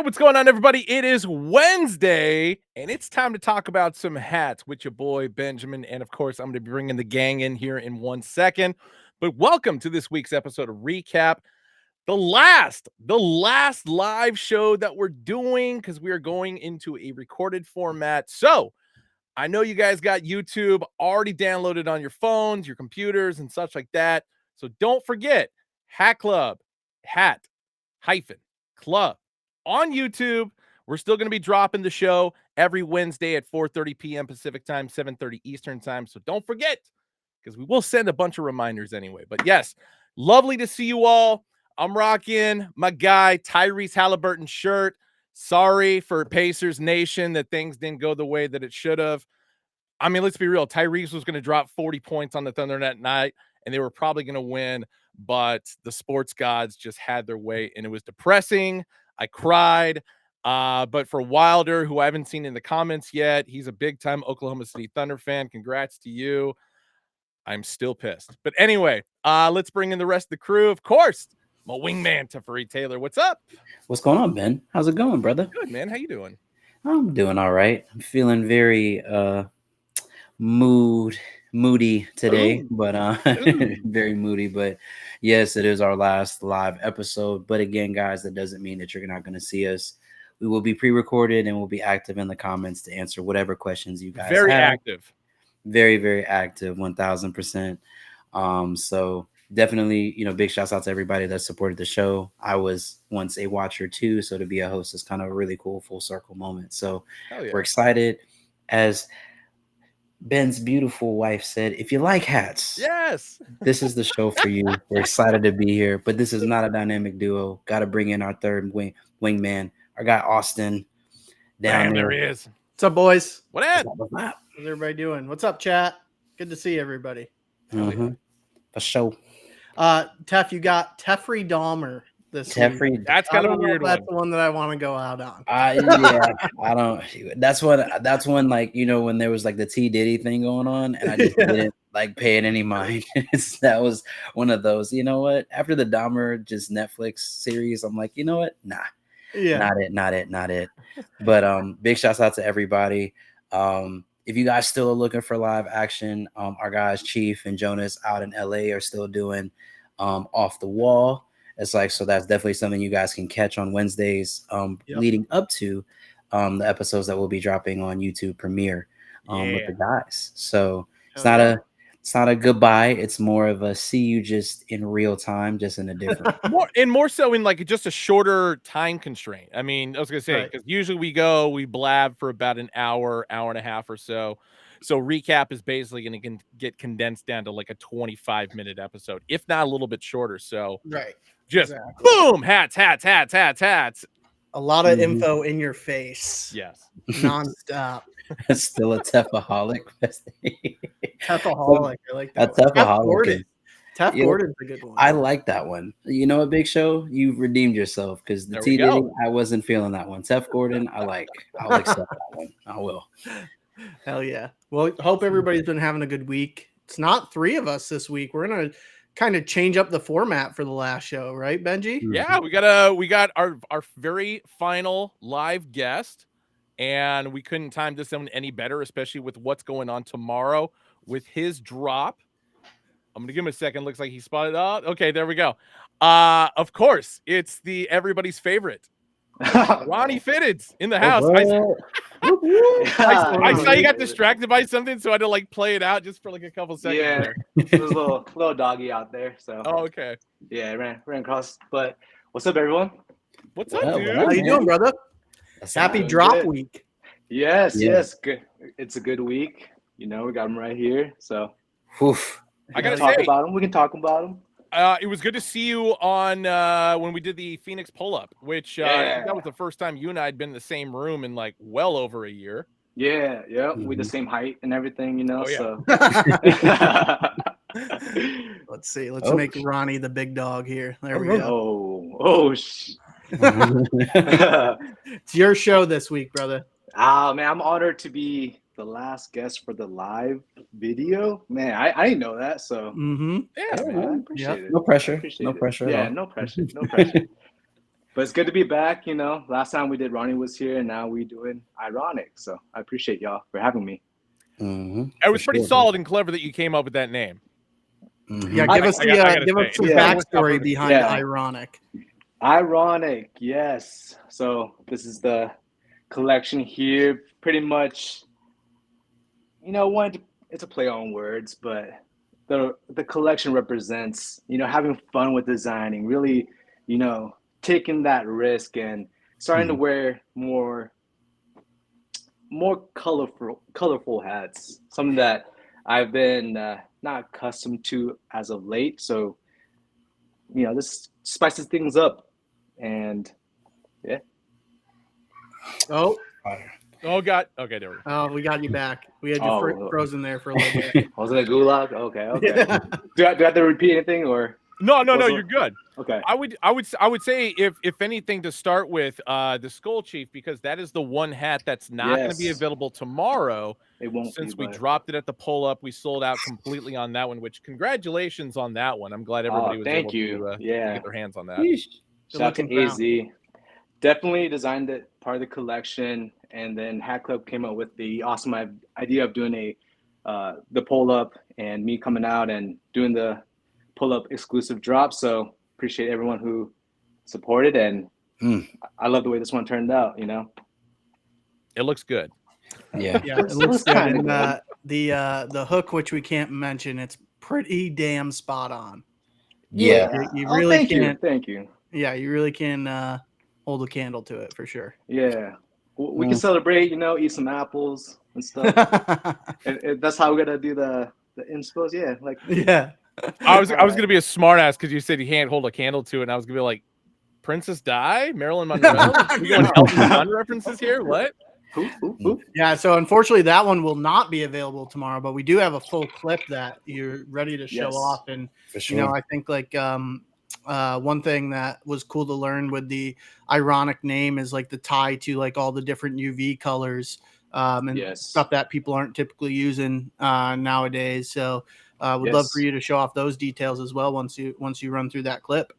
What's going on, everybody? It is Wednesday, and it's time to talk about some hats with your boy Benjamin. And of course, I'm going to be bringing the gang in here in 1 second. But welcome to this week's episode of Recap, the last live show that we're doing because we are going into a recorded format. So I know you guys got YouTube already downloaded on your phones, your computers, and such like that. So don't forget Hat Club, hat hyphen club on YouTube. We're still going to be dropping the show every Wednesday at 4:30 p.m. Pacific time, 7:30 Eastern time. So don't forget, because we will send a bunch of reminders anyway. But yes, lovely to see you all. I'm rocking my guy Tyrese Halliburton shirt. Sorry for Pacers Nation that things didn't go the way that it should have. I mean, let's be real. Tyrese was going to drop 40 points on the Thunder that night, and they were probably going to win, but the sports gods just had their way, and it was depressing. I cried. But for Wilder, who I haven't seen in the comments yet, he's a big-time Oklahoma City Thunder fan. Congrats to you. I'm still pissed. But anyway, let's bring in the rest of the crew. Of course, my wingman, Teferi Taylor. What's up? What's going on, Ben? How's it going, brother? Good, man. How you doing? I'm doing all right. I'm feeling very moody today, but very moody. But yes, it is our last live episode. But again, guys, that doesn't mean that you're not going to see us. We will be pre-recorded and we'll be active in the comments to answer whatever questions you guys Very have. active. Very, very active, 1000%. So definitely, big shouts out to everybody that supported the show. I was once a watcher too, so to be a host is kind of a really cool full circle moment. So we're excited. As Ben's beautiful wife said, if you like hats, yes, this is the show for you. We're excited to be here, but this is not a dynamic duo. Got to bring in our third wingman, our guy Austin. Damn, there he is. What's up, boys? What up? How's everybody doing? What's up, chat? Good to see everybody. Mm-hmm. For sure. Tef, you got Teferi Dahmer this week. That's kind of a weird one. That's the one that I want to go out on. Yeah, I don't. That's when like when there was like the T Diddy thing going on, and I just didn't like pay it any mind. That was one of those. You know what? After the Dahmer just Netflix series, I'm like, you know what? Nah, not it. But big shouts out to everybody. If you guys still are looking for live action, our guys Chief and Jonas out in LA are still doing Off the Wall. It's like, so that's definitely something you guys can catch on Wednesdays leading up to the episodes that will be dropping on YouTube Premiere with the guys. So it's not a goodbye. It's more of a see you just in real time, just in a different more so in like just a shorter time constraint. I mean, I was gonna say, because usually we blab for about an hour and a half or so. So Recap is basically going to get condensed down to like a 25-minute episode, if not a little bit shorter. So just boom, hats. A lot of info in your face. Yes. Nonstop. It's still a Tefaholic. Tefaholic. I like that. Tef Gordon's a good one. I like that one. You know what, Big Show? You redeemed yourself because the T Diddy, I wasn't feeling that one. Tef Gordon, I'll accept that one. I will. Hell yeah. Well, hope everybody's been having a good week. It's not three of us this week. We're gonna kind of change up the format for the last show, right, Benji? Yeah, we got our very final live guest, and we couldn't time this one any better, especially with what's going on tomorrow with his drop. I'm gonna give him a second. Looks like he spotted out. Okay, there we go. Of course, it's the everybody's favorite, Ronnie Fitteds in the house. I saw you got distracted by something, so I had to like play it out just for like a couple seconds. Yeah, there's a little doggy out there. So okay. Yeah, ran across. But what's up, everyone? What's up, dude? How you doing, brother? Happy drop week. Yes. Good. It's a good week. We got him right here. So I gotta talk about him. We can talk about him. It was good to see you on when we did the Phoenix pull-up, which that was the first time you and I had been in the same room in like well over a year. Yeah, we the same height and everything, So let's see. Let's make Ronnie the big dog here. There we go. It's your show this week, brother. Man, I'm honored to be the last guest for the live video. Man, I didn't know that. So yeah, man, I appreciate it. No pressure. No pressure. Yeah, no pressure. But it's good to be back. You know, last time we did Ronnie was here, and now we doing iRAHNNIC. So I appreciate y'all for having me. It was pretty solid and clever that you came up with that name. Yeah, give us some backstory behind iRAHNNIC. iRAHNNIC, yes. So this is the collection here. Pretty much, you know, it's a play on words, but the collection represents, you know, having fun with designing, really, you know, taking that risk and starting to wear more colorful hats. Something that I've been not accustomed to as of late. So, you know, this spices things up, and yeah. Oh God. Okay, there we go. Oh, we got you back. We had you frozen there for a little bit. Was it a gulag? Okay. Yeah. Do I have to repeat anything or? No, you're good. Okay. I would say if anything to start with the Skull Chief, because that is the one hat that's not going to be available tomorrow. It won't since we dropped it at the pull up. We sold out completely on that one, which congratulations on that one. I'm glad everybody was able to get their hands on that. Shout out to AZ. Definitely designed it, part of the collection, and then Hat Club came up with the awesome idea of doing the pull up and me coming out and doing the pull up exclusive drop. So appreciate everyone who supported, and I love the way this one turned out. You know, it looks good. Yeah, it looks good. And the hook, which we can't mention, it's pretty damn spot on. Yeah, you really can't. Thank you. Yeah, you really can hold a candle to it for sure. Yeah, we can celebrate. You know, eat some apples and stuff. and that's how we're gonna do the inspos. Yeah, like I was gonna be a smart ass because you said you can't hold a candle to it, and I was gonna be like, Princess Di, Marilyn Monroe. We going Elton John references here? What? Yeah, so unfortunately that one will not be available tomorrow, but we do have a full clip that you're ready to show off. And you know, I think like one thing that was cool to learn with the iRAHNNIC name is like the tie to like all the different UV colors and stuff that people aren't typically using nowadays. So would love for you to show off those details as well once you run through that clip.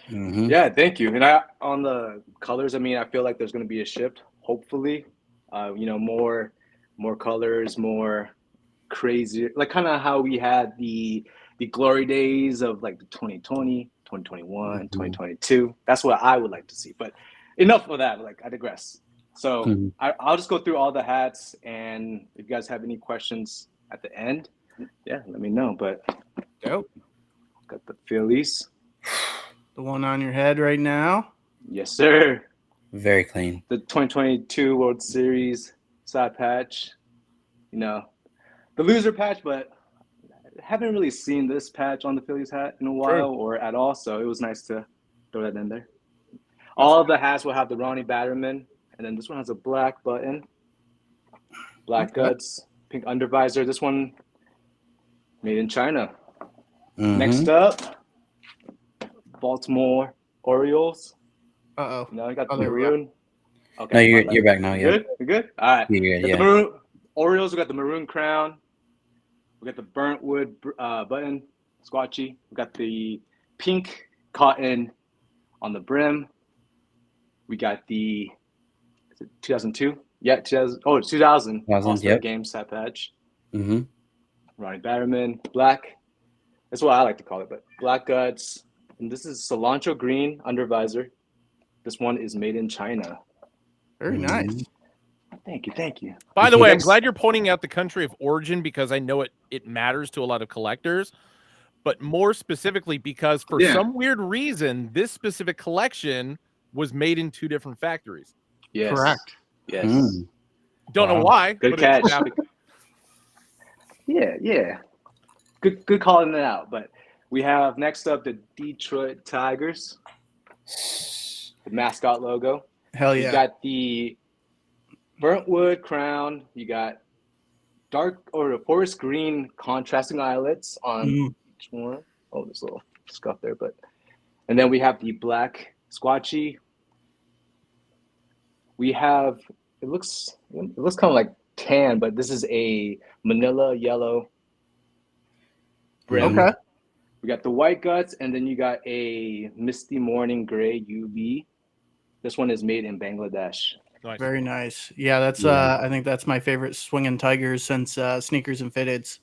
Yeah, thank you. And on the colors, I mean, I feel like there's going to be a shift, hopefully. You know, more colors, more crazy, like kind of how we had the glory days of like the 2020, 2021, 2022. That's what I would like to see. But enough of that. Like, I digress. So I'll just go through all the hats, and if you guys have any questions at the end, let me know. But got the Phillies. The one on your head right now. Yes, sir. Very clean. The 2022 World Series side patch, you know, the loser patch, but I haven't really seen this patch on the Phillies hat in a while or at all, so it was nice to throw that in there. All of the hats will have the Ronnie Batterman, and then this one has a black button, black guts, pink undervisor. This one made in China. Next up, Baltimore Orioles. No, you got the maroon. Okay. No, you're back now. Yeah. Good? You're good? All right. You're good, The maroon Orioles, we got the maroon crown. We got the burnt wood button, squatchy. We got the pink cotton on the brim. We got the 2002? Yeah, 2000. Oh, 2000. All-Star Game set patch. Ronnie Batterman, black. That's what I like to call it, but black guts. And this is cilantro green undervisor. This one is made in China. Very nice. Thank you. By the way, I'm glad you're pointing out the country of origin because I know it matters to a lot of collectors, but more specifically because for some weird reason, this specific collection was made in 2 different factories. Yes. Correct. Yes. Don't know why. Good catch. Yeah. Good calling it out. But we have next up the Detroit Tigers, the mascot logo. Hell yeah. You got the burnt wood crown. You got dark or forest green contrasting eyelets on each one. Oh, there's a little scuff there, and then we have the black squatchy. We have it looks kind of like tan, but this is a manila yellow brim. Okay. We got the white guts, and then you got a misty morning gray UV This one is made in Bangladesh. Nice. Very nice. Yeah, that's I think that's my favorite Swinging Tigers since Sneakers and Fitteds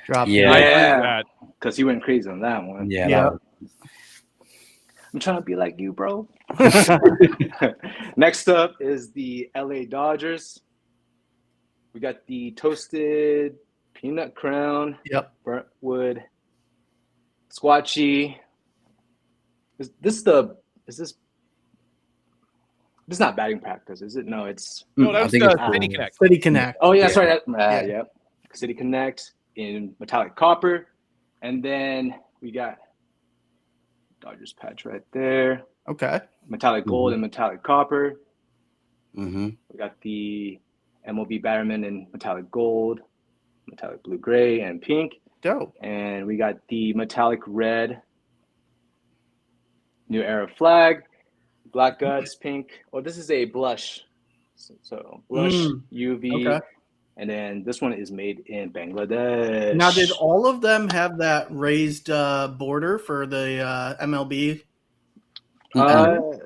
dropped. Yeah, because he went crazy on that one. Yeah. I'm trying to be like you, bro. Next up is the LA Dodgers. We got the toasted peanut crown. Yep. Burnt wood. Squatchy. Is this not batting practice, is it? No, it's no, that was City Connect. City Connect. Oh yeah, sorry. Yeah. City Connect in metallic copper, and then we got Dodgers patch right there. Okay. Metallic gold and metallic copper. Mm-hmm. We got the MLB Batterman in metallic gold, metallic blue, gray, and pink. Dope. And we got the metallic red New Era flag, black guts, pink. Oh, this is a blush. So blush, UV. Okay. And then this one is made in Bangladesh. Now, did all of them have that raised border for the MLB? No.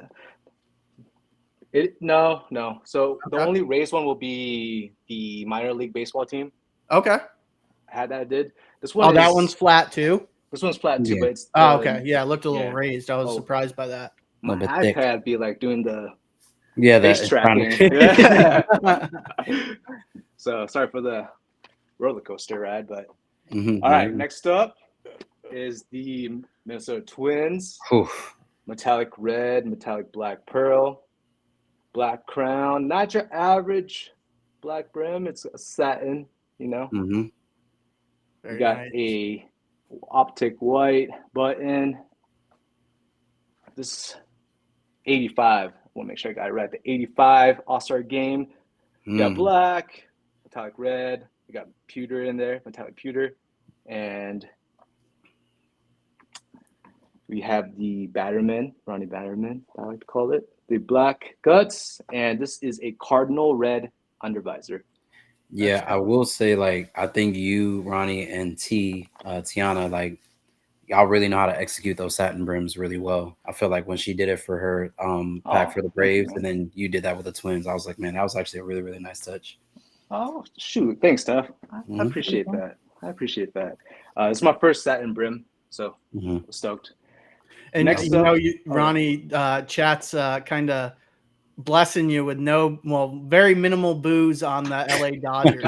So the only raised one will be the minor league baseball team. Okay. Did this one? That one's flat too. This one's flat too, but it's okay. Yeah, it looked a little raised. I was surprised by that. My iPad be like doing the face tracking. So sorry for the roller coaster ride, but all right. Next up is the Minnesota Twins. Metallic red, metallic black pearl, black crown. Not your average black brim. It's a satin, you know. We got a optic white button. This 85. I want to make sure I got it right. The 85 All-Star game. We got black, metallic red. We got pewter in there, metallic pewter. And we have the Batterman, Ronnie Batterman, I like to call it. The black guts. And this is a cardinal red undervisor. Yeah, I will say, like, I think you, Ronnie, and Tiana, like, y'all really know how to execute those satin brims really well. I feel like when she did it for her pack for the Braves, and then you did that with the Twins, I was like, man, that was actually a really, really nice touch. Oh, shoot. Thanks, Steph. I appreciate that. It's my first satin brim, so I'm stoked. And next up, Ronnie, chat's kind of blessing you with very minimal booze on the LA Dodgers.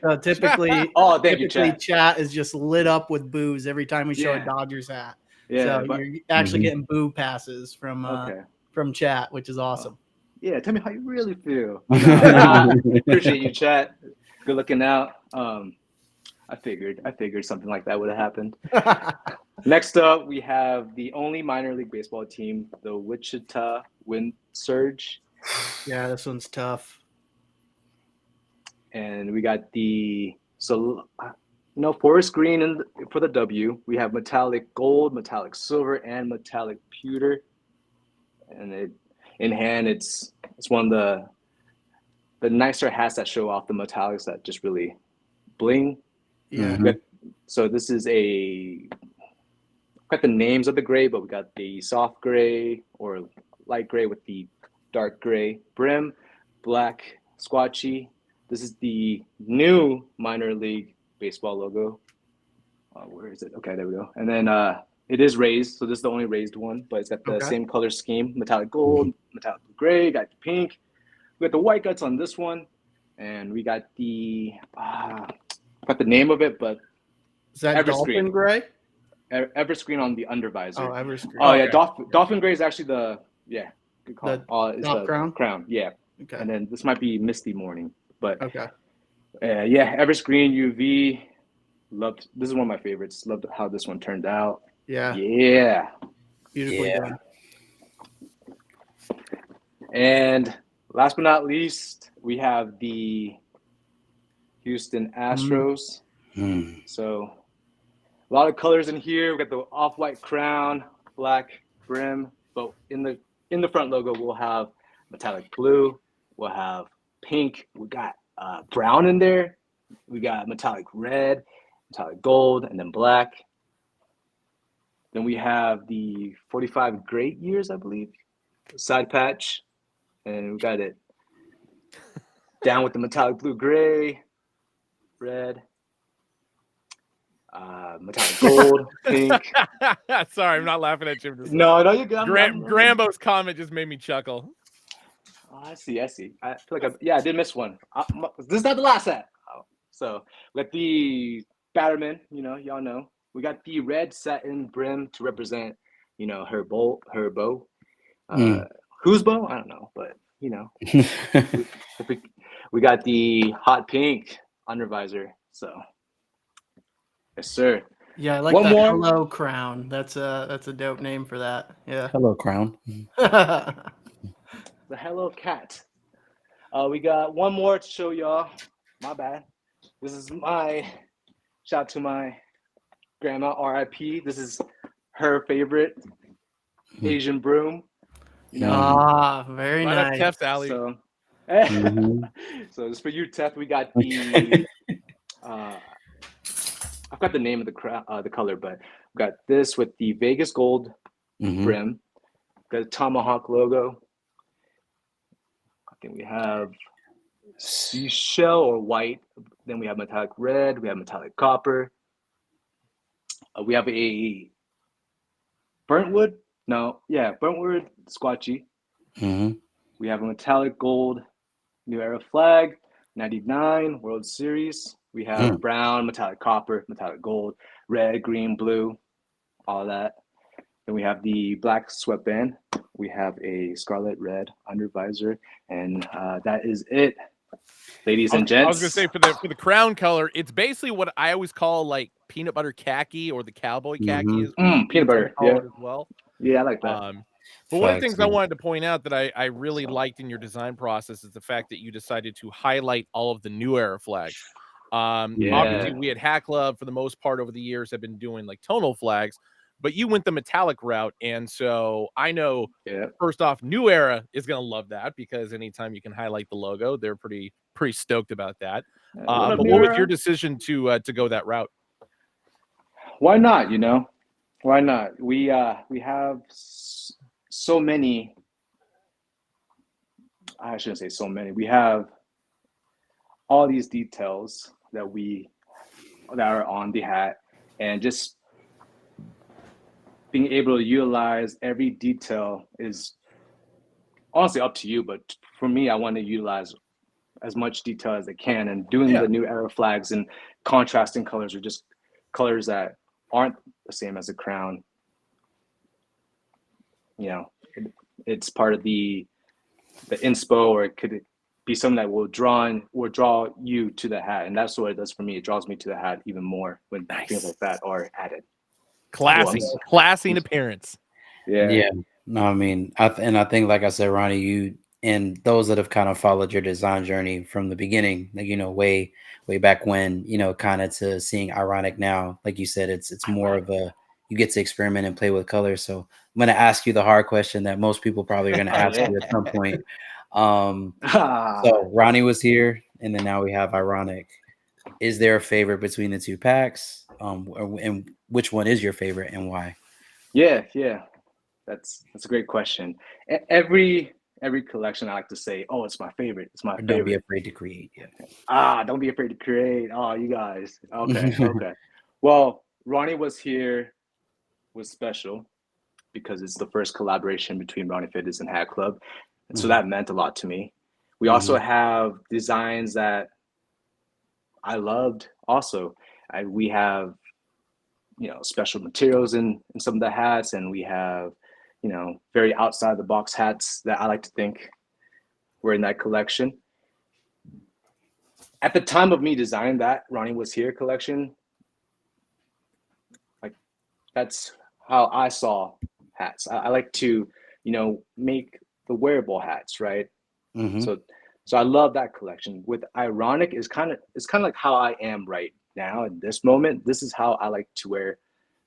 So typically, thank you, chat is just lit up with booze every time we show a Dodgers hat. Yeah, so you're actually getting boo passes from chat, which is awesome. Yeah, tell me how you really feel. Appreciate you, chat. Good looking out. I figured something like that would have happened. Next up, we have the only minor league baseball team, the Wichita Wind Surge. Yeah, this one's tough. And we got forest green for the W. We have metallic gold, metallic silver, and metallic pewter. And in hand, it's one of the nicer hats that show off the metallics that just really bling. Yeah. So this is got the names of the gray, but we got the soft gray or light gray with the dark gray brim, black squatchy. This is the new minor league baseball logo. Where is it? Okay, there we go. And then it is raised, so this is the only raised one, but it's got the same color scheme: metallic gold, metallic gray, got the pink. We got the white guts on this one, and we got the got the name of it, but is that Dolphin Gray? Everscreen on the undervisor. Oh, Everscreen. Oh, yeah. Dolphin Gray is actually good call. The crown. Yeah. Okay. And then this might be Misty Morning, but okay. Everscreen UV. This is one of my favorites. Loved how this one turned out. Yeah. Yeah. Beautifully done. And last but not least, we have the Houston Astros. So a lot of colors in here. We got the off-white crown, black brim, but in the front logo we'll have metallic blue, we'll have pink, we got brown in there, we got metallic red, metallic gold, and then black. Then we have the 45 great years, I believe, side patch and we got it down with the metallic blue, gray, red, metallic gold, pink. Sorry, I'm not laughing at you. No, you got Grambo's comment just made me chuckle. Oh, I see. I feel like I did miss one. This is not the last set. So with the Batterman, y'all know, we got the red satin brim to represent, her bow. Whose bow? I don't know, but we got the hot pink under visor. So yes, sir. Yeah, I like that hello crown. That's a dope name for that. Yeah. Hello crown. The hello cat. We got one more to show y'all. My bad. This is shout out to my grandma, RIP. This is her favorite Asian broom. Very right nice. up Tef's alley. So, so it's for you, Tef. We got the I've got the name of the color, but we got this with the Vegas gold brim. Got the tomahawk logo. I think we have seashell or white. Then we have metallic red. We have metallic copper. We have a burnt wood. Burnt wood squatchy. We have a metallic gold New Era flag, 99 World Series. We have brown, metallic copper, metallic gold, red, green, blue, all that. Then we have the black sweatband. We have a scarlet red under visor, and that is it, ladies and gents. I was gonna say for the crown color, it's basically what I always call like peanut butter khaki or the cowboy khaki. Peanut butter, as well. Yeah, I like that. But one of the things I wanted to point out that I really liked in your design process is the fact that you decided to highlight all of the New Era flags. Obviously, we at Hat Club for the most part over the years have been doing like tonal flags, but you went the metallic route, and so I know first off, New Era is gonna love that because anytime you can highlight the logo, they're pretty stoked about that. But what was your decision to go that route? Why not? Why not? We have so many. I shouldn't say so many. We have all these details that are on the hat, and just being able to utilize every detail is honestly up to you. But for me, I want to utilize as much detail as I can, and doing the New Era flags and contrasting colors or just colors that aren't the same as the crown. It's part of the inspo, or it could be something that will draw you to the hat, and that's what it does for me. It draws me to the hat even more when things like that are added. Classy in appearance. Yeah. No, I mean, I think, like I said, Ronnie, you and those that have kind of followed your design journey from the beginning, like way back when, kind of to seeing iRAHNNIC now, like you said, it's more of a, you get to experiment and play with colors. So I'm going to ask you the hard question that most people probably are going to ask you at some point. So Ronnie was here, and then now we have iRAHNNIC. Is there a favorite between the two packs? And which one is your favorite and why? Yeah. That's a great question. Every collection I like to say, oh, it's my favorite. It's my favorite. Don't be afraid to create. Yeah. Don't be afraid to create. Oh, you guys. Okay. Well, Ronnie was special because it's the first collaboration between Ronnie Fitteds and Hat Club. And so that meant a lot to me. We also have designs that I loved also. We have, special materials in some of the hats, and we have, very outside the box hats that I like to think were in that collection. At the time of me designing that Ronnie Was Here collection, like that's how I saw hats. I like to, make the wearable hats, right? So I love that collection. With iRAHNNIC, it's kind of like how I am right now in this moment. This is how I like to wear.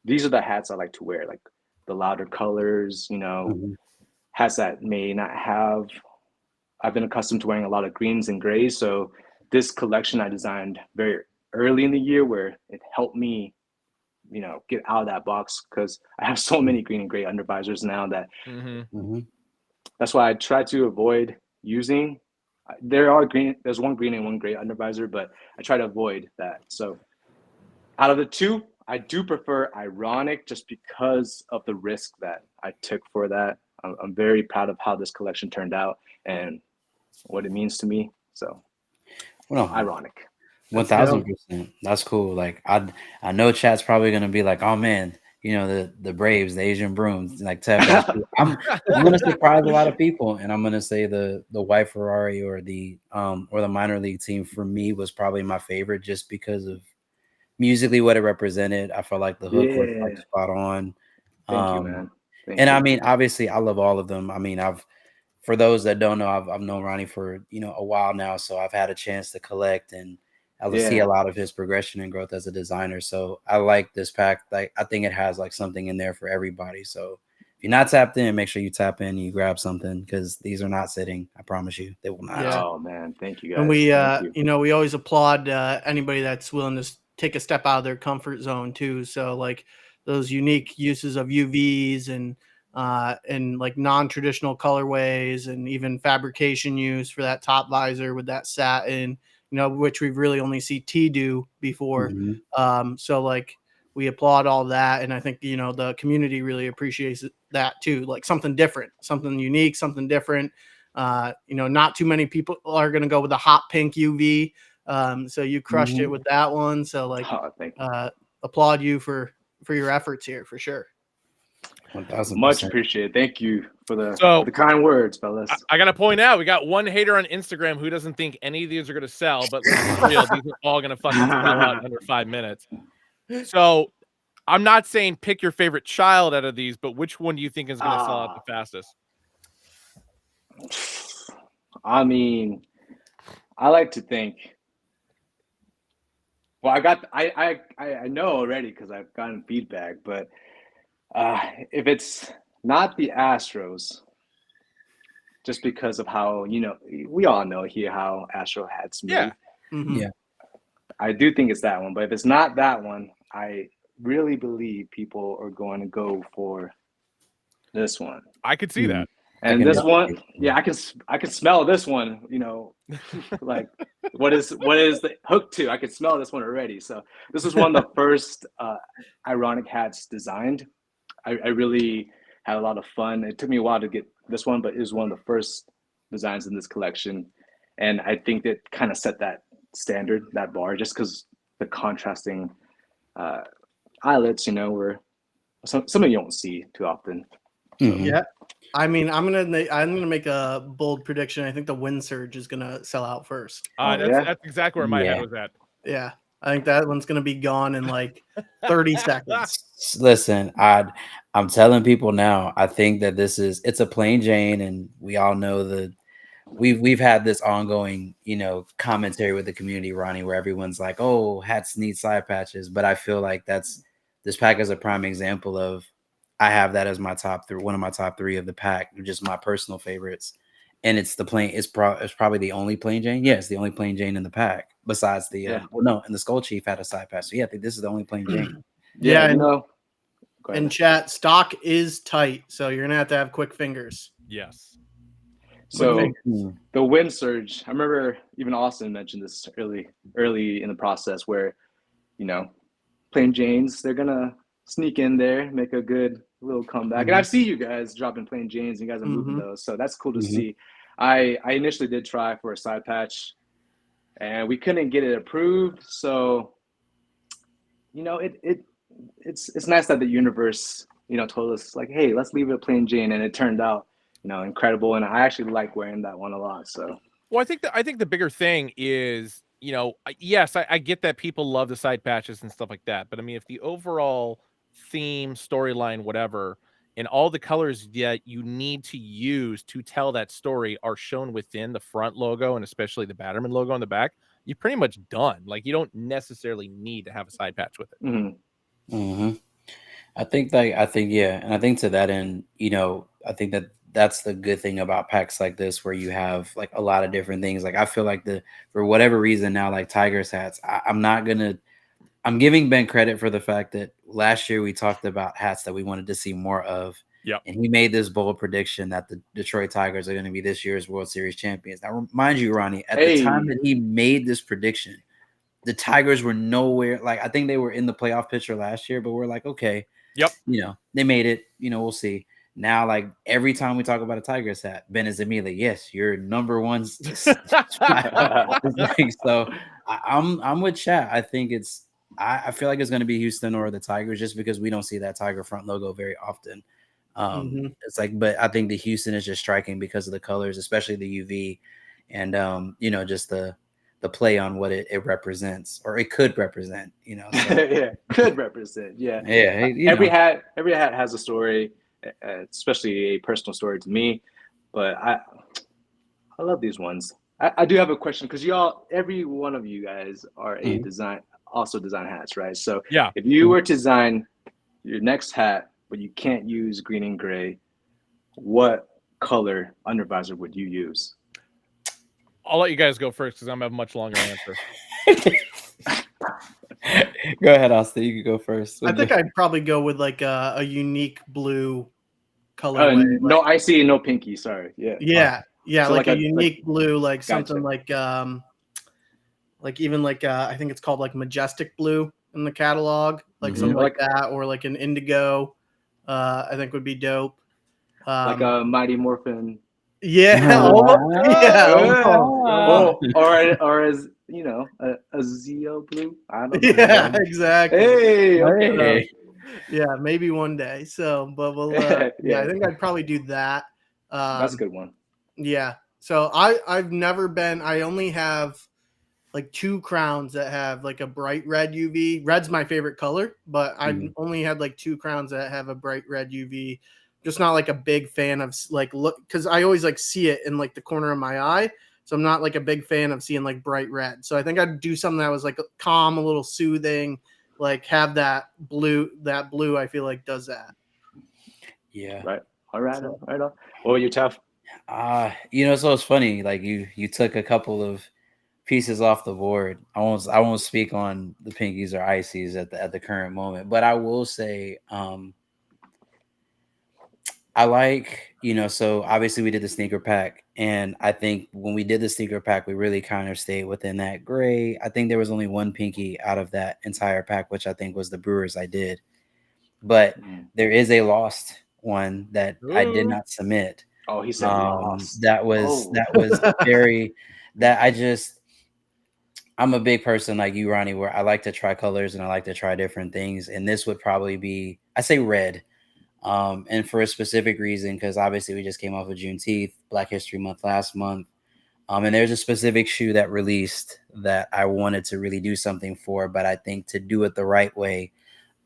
These are the hats I like to wear, like the louder colors, hats that may not have. I've been accustomed to wearing a lot of greens and grays, so this collection I designed very early in the year, where it helped me, get out of that box, because I have so many green and gray undervisors now that that's why I try to avoid using. There's one green and one gray under visor, but I try to avoid that. So out of the two, I do prefer iRAHNNIC just because of the risk that I took for that. I'm very proud of how this collection turned out and what it means to me. So, iRAHNNIC. 1000%. That's cool. Like I know chat's probably gonna be like, oh man, you know, the Braves, the Asian Brooms, like I'm gonna surprise a lot of people, and I'm gonna say the white Ferrari or the minor league team for me was probably my favorite just because of musically what it represented. I felt like the hook was like spot on. Thank you, man. I mean, obviously, I love all of them. I mean, for those that don't know, I've known Ronnie for a while now, so I've had a chance to collect and I see a lot of his progression and growth as a designer. So I like this pack. Like I think it has like something in there for everybody. So if you're not tapped in, make sure you tap in and you grab something because these are not sitting. I promise you, they will not. Yeah. Oh man, thank you guys. And we we always applaud anybody that's willing to take a step out of their comfort zone too. So like those unique uses of UVs and like non-traditional colorways and even fabrication use for that top visor with that satin, which we've really only seen T do before. So like we applaud all that. And I think, the community really appreciates that too. Like something different, something unique, something different. Not too many people are going to go with the hot pink UV. So you crushed it with that one. So like, applaud you for your efforts here for sure. 1000%. Much appreciated. Thank you for the kind words, fellas. I got to point out, we got one hater on Instagram who doesn't think any of these are going to sell, but let's be real, these are all going to fucking sell out in under 5 minutes. So I'm not saying pick your favorite child out of these, but which one do you think is going to sell out the fastest? I mean, I like to think. Well, I know already because I've gotten feedback, but if it's not the Astros, just because of how we all know here how Astro hats move. Yeah. I do think it's that one, but if it's not that one, I really believe people are going to go for this one. I could see that. And this one, I can smell this one, like what is the hook to? I could smell this one already. So this is one of the first iRAHNNIC hats designed. I really had a lot of fun. It took me a while to get this one, but it was one of the first designs in this collection. And I think that kind of set that standard, that bar, just because the contrasting eyelets, were something you don't see too often. Yeah. I mean, I'm gonna make a bold prediction. I think the wind surge is gonna sell out first. That's exactly where my head was at. Yeah, I think that one's gonna be gone in like 30 seconds. Listen, I'm telling people now. I think that it's a plain Jane, and we all know we've had this ongoing commentary with the community, Ronnie, where everyone's like, "Oh, hats need side patches," but I feel like this pack is a prime example of. I have that as my one of my top 3 of the pack, just my personal favorites. And it's the plain, it's probably the only plain Jane. Yeah, it's the only plain Jane in the pack besides the, and the Skull Chief had a side patch. So yeah, I think this is the only plain Jane. In chat, stock is tight. So you're going to have quick fingers. Yes. So the wind surge, I remember even Austin mentioned this early in the process where, plain Janes, they're going to sneak in there, make a good little comeback. And I see you guys dropping plain Janes, and you guys are moving those. So that's cool to see. I initially did try for a side patch and we couldn't get it approved. So, it's nice that the universe, told us like, hey, let's leave it a plain Jane. And it turned out, incredible. And I actually like wearing that one a lot. So, well, I think the bigger thing is, yes, I get that people love the side patches and stuff like that. But I mean, if the overall theme, storyline, whatever, and all the colors that you need to use to tell that story are shown within the front logo and especially the Batterman logo on the back, you're pretty much done. Like you don't necessarily need to have a side patch with it. I think and I think to that end, I think that's the good thing about packs like this where you have like a lot of different things. Like I feel like for whatever reason now, like Tigers hats, I'm giving Ben credit for the fact that last year we talked about hats that we wanted to see more of. Yep. And he made this bold prediction that the Detroit Tigers are going to be this year's World Series champions. Now, mind you, Ronnie, at the time that he made this prediction, the Tigers were nowhere. Like, I think they were in the playoff picture last year, but we're like, okay, yep, they made it. We'll see. Now, like, every time we talk about a Tigers hat, Ben is immediately, yes, you're number one. So I'm with Chat. I think I feel like it's going to be Houston or the Tigers just because we don't see that Tiger front logo very often. It's like, but I think the Houston is just striking because of the colors, especially the UV, and just the play on what it represents, or it could represent. Yeah, could represent. Yeah. Every hat has a story, especially a personal story to me. But I love these ones. I do have a question because every one of you guys are design hats, right? So yeah, if you were to design your next hat, but you can't use green and gray, what color undervisor would you use? I'll let you guys go first because I'm gonna have a much longer answer. Go ahead, Austin. You can go first. I think I'd probably go with like a unique blue color. No icy, no pinky. Sorry. Yeah. Yeah, so like a unique blue, like gotcha. Something like even like I think it's called like majestic blue in the catalog, like something like that, or like an indigo. I think would be dope. Like a Mighty Morphin. Yeah. Or as a Zeo blue. I don't know. Yeah, exactly. Hey, okay. Yeah, maybe one day. So, but we'll. I think I'd probably do that. That's a good one. Yeah. So I've never been. I only have like 2 crowns that have like a bright red UV. Red's my favorite color, but I've only had like 2 crowns that have a bright red UV. Just not like a big fan of like look, because I always like see it in like the corner of my eye. So I'm not like a big fan of seeing like bright red. So I think I'd do something that was like calm, a little soothing, like have that blue. That blue I feel like does that. Yeah. Right. All right. All right. What were you, Tough? So it's funny. Like you took a couple of pieces off the board. I won't speak on the pinkies or icies at the current moment, but I will say I like, so obviously we did the sneaker pack, and I think when we did the sneaker pack, we really kind of stayed within that gray. I think there was only one pinky out of that entire pack, which I think was the Brewers I did. But there is a lost one that I did not submit. Oh, he said lost. That was very I'm a big person like you, Ronnie, where I like to try colors and I like to try different things. And this would probably be, I say red. And for a specific reason, because obviously we just came off of Juneteenth, Black History Month last month. And there's a specific shoe that released that I wanted to really do something for, but I think to do it the right way,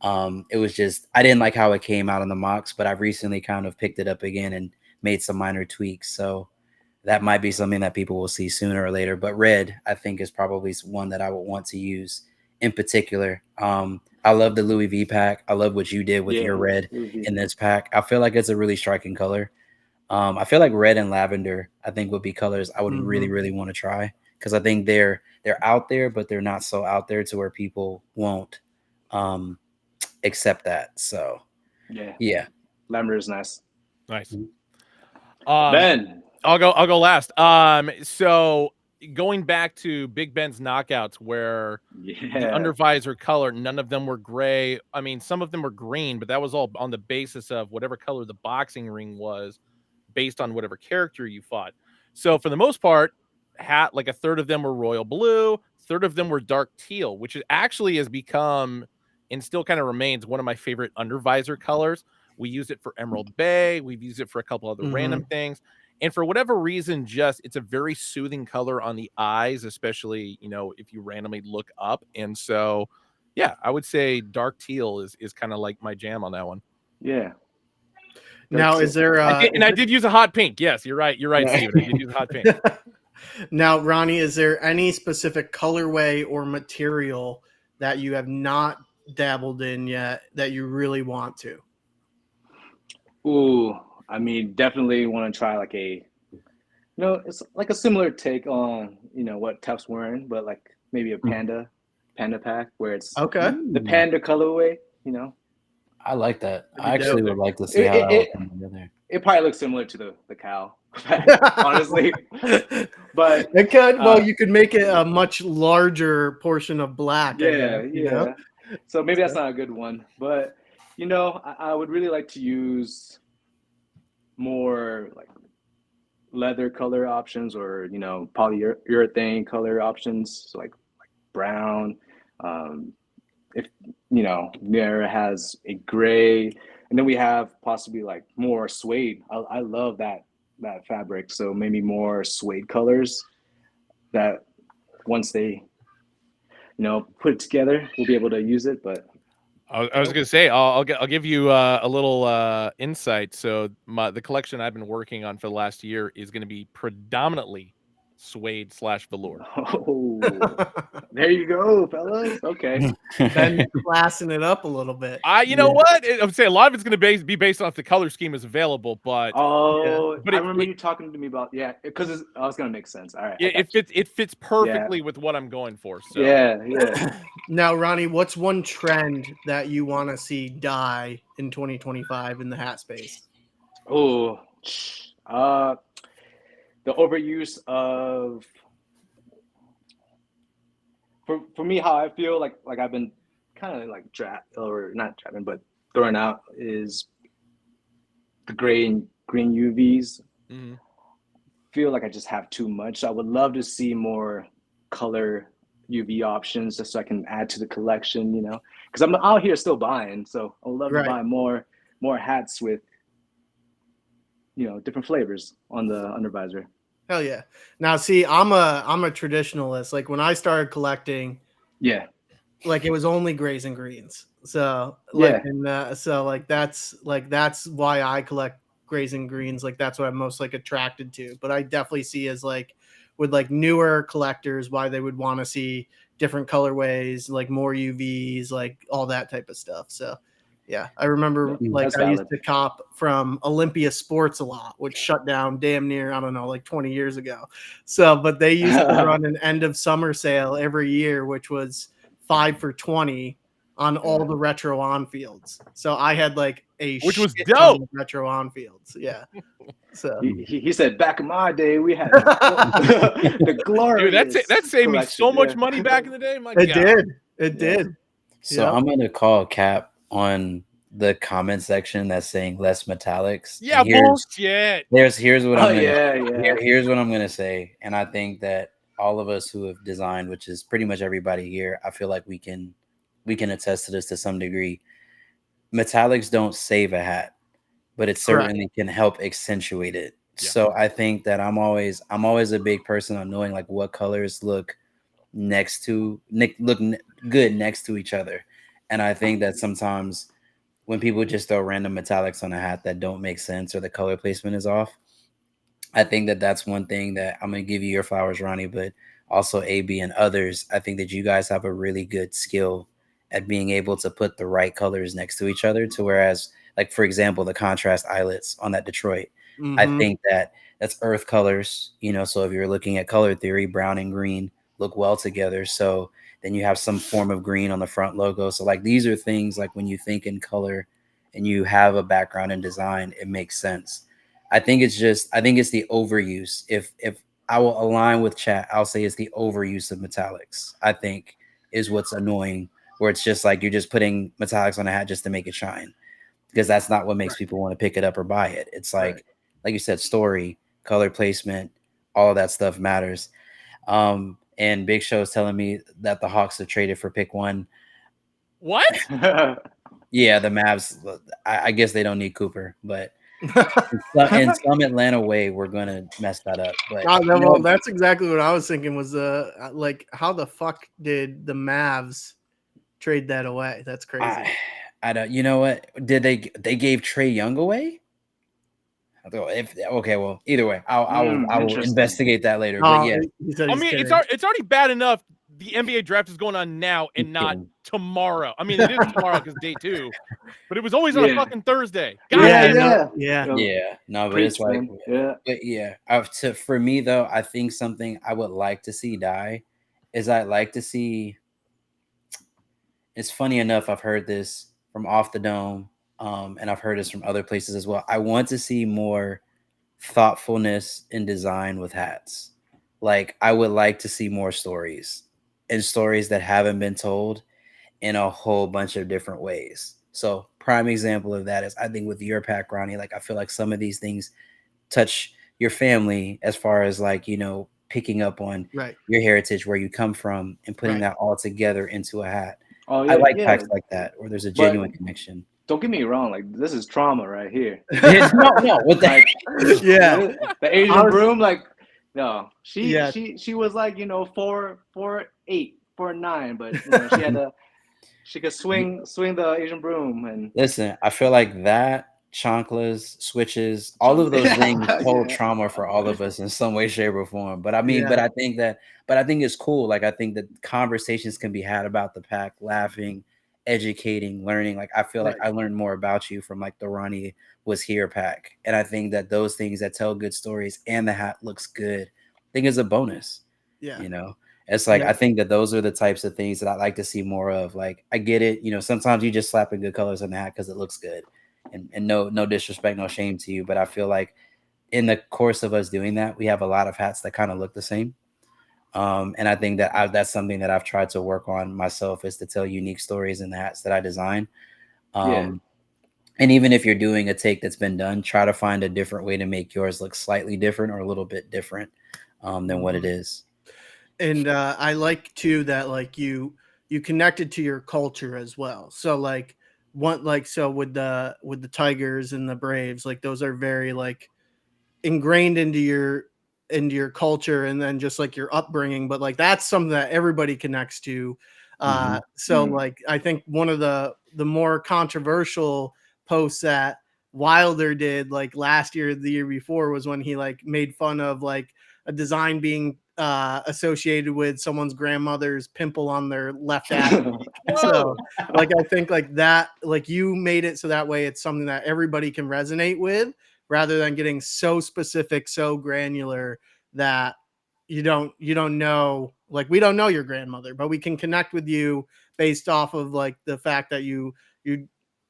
it was just, I didn't like how it came out on the mocks, but I've recently kind of picked it up again and made some minor tweaks. So that might be something that people will see sooner or later. But red, I think, is probably one that I would want to use in particular. I love the Louis V pack. I love what you did with your red in this pack. I feel like it's a really striking color. I feel like red and lavender, I think, would be colors I would really, really want to try, because I think they're out there, but they're not so out there to where people won't accept that. So yeah, lavender is nice. Nice. Ben, I'll go last. So going back to Big Ben's knockouts, where the undervisor color, none of them were gray. I mean, some of them were green, but that was all on the basis of whatever color the boxing ring was, based on whatever character you fought. So for the most part, like a third of them were royal blue, third of them were dark teal, which actually has become and still kind of remains one of my favorite undervisor colors. We use it for Emerald Bay. We've used it for a couple other random things. And for whatever reason, it's a very soothing color on the eyes, especially, if you randomly look up. And so, yeah, I would say dark teal is kind of like my jam on that one. Yeah. Now, is there... I did use a hot pink. Yes, you're right. You're right, Steven. I did use a hot pink. Now, Ronnie, is there any specific colorway or material that you have not dabbled in yet that you really want to? Ooh, I mean, definitely want to try like it's like a similar take on, what Tuff's wearing, but like maybe a panda pack where it's okay. The panda colorway, I like that. I actually would like to see how that would come together. It probably looks similar to the cow, honestly. But it could. Well, you could make it a much larger portion of black. Yeah, I guess, you know? So maybe that's not a good one. But you know, I would really like to use more like leather color options, or you know, polyurethane color options, so like brown. If you know, there has a gray, and then we have possibly like more suede. I love that fabric, so maybe more suede colors that once they put it together, we'll be able to use it. But I was gonna say I'll give you a little insight. So the collection I've been working on for the last year is going to be predominantly suede / velour. Oh, there you go, fellas. Okay, then classing it up a little bit. You know what? I would say a lot of it's going to be based on if the color scheme is available. But but I remember you talking to me about because it's going to make sense. All right, it fits perfectly with what I'm going for. So yeah. Now, Ronnie, what's one trend that you want to see die in 2025 in the hat space? Oh, the overuse of, for me, how I feel like I've been kind of like not trapping, but throwing out is the gray and green UVs. Mm-hmm. Feel like I just have too much. I would love to see more color UV options just so I can add to the collection, because I'm out here still buying. So I would love to buy more hats with, different flavors on the undervisor. Hell yeah. Now, see, I'm a traditionalist. Like when I started collecting, like it was only grays and greens. So that's why I collect grays and greens. Like that's what I'm most like attracted to. But I definitely see as like with like newer collectors why they would want to see different colorways, like more UVs, like all that type of stuff. So yeah, I remember I used to cop from Olympia Sports a lot, which shut down damn near, I don't know, like 20 years ago. So, but they used to run an end of summer sale every year, which was 5 for $20 on all the retro on fields. So I had like which was dope retro on fields. Yeah. So he said back in my day we had the glory. Dude, that saved me so much money back in the day. My God. It did. So I'm gonna call Cap on the comment section that's saying less metallics. Yeah, bullshit. Here's what here's what I'm gonna say, and I think that all of us who have designed, which is pretty much everybody here, I feel like we can attest to this to some degree. Metallics don't save a hat, but it certainly can help accentuate it. Yeah. So I think that I'm always a big person on knowing like what colors look good next to each other. And I think that sometimes when people just throw random metallics on a hat that don't make sense or the color placement is off, I think that that's one thing that I'm going to give you your flowers, Ronnie, but also AB and others. I think that you guys have a really good skill at being able to put the right colors next to each other, to whereas, like, for example, the contrast eyelets on that Detroit, I think that's earth colors, so if you're looking at color theory, brown and green look well together. So then you have some form of green on the front logo. So like these are things like when you think in color and you have a background in design, it makes sense. I think it's the overuse. If I will align with chat, I'll say it's the overuse of metallics, I think, is what's annoying, where it's just like you're just putting metallics on a hat just to make it shine, because that's not what makes people want to pick it up or buy it. It's like you said, story, color placement, all of that stuff matters. And Big Show is telling me that the Hawks have traded for pick 1. What? Yeah, the Mavs. I guess they don't need Cooper, but in some Atlanta way, we're gonna mess that up. But that's exactly what I was thinking. Was like, how the fuck did the Mavs trade that away? That's crazy. I don't. You know what? Did they gave Trae Young away? Well, either way, I will investigate that later. But yeah, I mean, it's already bad enough the NBA draft is going on now and not tomorrow. I mean, it is tomorrow because day 2, but it was always on a fucking Thursday. No, but it's like, but for me though, I think something I would like to see die is I'd like to see. It's funny enough, I've heard this from Off the Dome, and I've heard this from other places as well. I want to see more thoughtfulness in design with hats. Like, I would like to see more stories, and stories that haven't been told in a whole bunch of different ways. So prime example of that is, I think with your pack, Ronnie, like I feel like some of these things touch your family as far as like, you know, picking up on your heritage, where you come from, and putting that all together into a hat. Oh I like packs like that where there's a genuine connection. Don't get me wrong, like this is trauma right here. no, what the like, the Asian broom, like no, she was like, you know, 4'8", 4'9", but you know, she could swing the Asian broom. And listen, I feel like that, chanclas, switches, all of those things hold trauma for all of us in some way, shape, or form. But I mean, but I think it's cool. Like, I think that conversations can be had about the pack, laughing, educating, learning. Like, I feel like I learned more about you from like the Ronnie was here pack. And I think that those things that tell good stories and the hat looks good, I think is a bonus. Yeah. You know? It's like, I think that those are the types of things that I like to see more of. Like, I get it. You know, sometimes you just slapping good colors on the hat because it looks good. And no disrespect, no shame to you. But I feel like in the course of us doing that, we have a lot of hats that kind of look the same. And I think that that's something that I've tried to work on myself, is to tell unique stories in the hats that I design. And even if you're doing a take that's been done, try to find a different way to make yours look slightly different or a little bit different than what it is. And I like too that like you connected to your culture as well. So like so with the Tigers and the Braves, like those are very like ingrained into your culture, and then just like your upbringing. But like that's something that everybody connects to. So like I think one of the more controversial posts that Wilder did like last year, the year before, was when he like made fun of like a design being associated with someone's grandmother's pimple on their left ass. So like I think like that, like you made it so that way it's something that everybody can resonate with, rather than getting so specific, so granular that you don't know, like we don't know your grandmother, but we can connect with you based off of like the fact that you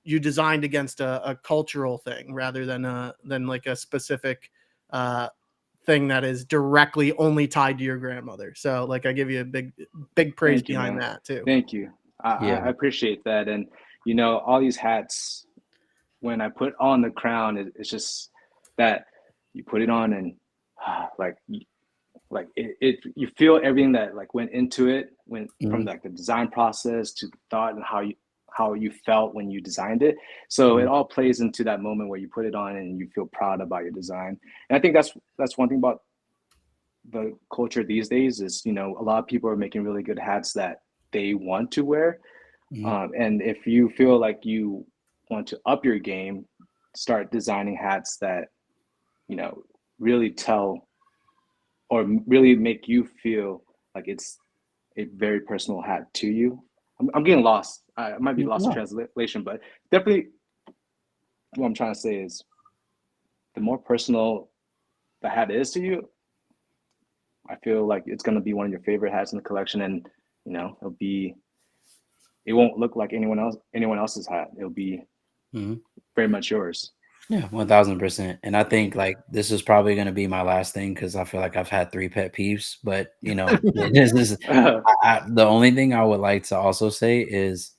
designed against a cultural thing, rather than like a specific thing that is directly only tied to your grandmother. So like I give you a big praise behind that too. Thank you. I appreciate that. And you know, all these hats, when I put on the crown, it's just that you put it on and you feel everything that like went into it, from like the design process to the thought and how you felt when you designed it. So it all plays into that moment where you put it on and you feel proud about your design. And I think that's one thing about the culture these days is, you know, a lot of people are making really good hats that they want to wear. And if you feel like you want to up your game, start designing hats that, you know, really tell or really make you feel like it's a very personal hat to you. I'm getting lost. I might be lost in translation, but definitely what I'm trying to say is the more personal the hat is to you, I feel like it's going to be one of your favorite hats in the collection. And, you know, it won't look like anyone else's hat. It'll be very much yours. Yeah, 1000%. And I think like this is probably going to be my last thing, because I feel like I've had 3 pet peeves. But you know, the only thing I would like to also say is,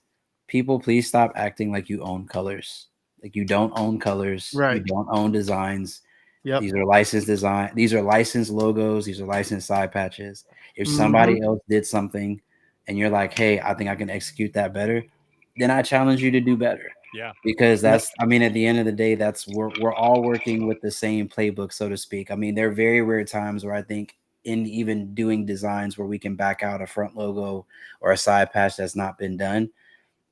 people, please stop acting like you own colors. Like, you don't own colors. You don't own designs. These are licensed design. These are licensed logos. These are licensed side patches. If somebody else did something and you're like, hey, I think I can execute that better, then I challenge you to do better. Yeah, because that's, I mean, at the end of the day, that's we're all working with the same playbook, so to speak. I mean, there are very rare times where I think in even doing designs where we can back out a front logo or a side patch that's not been done.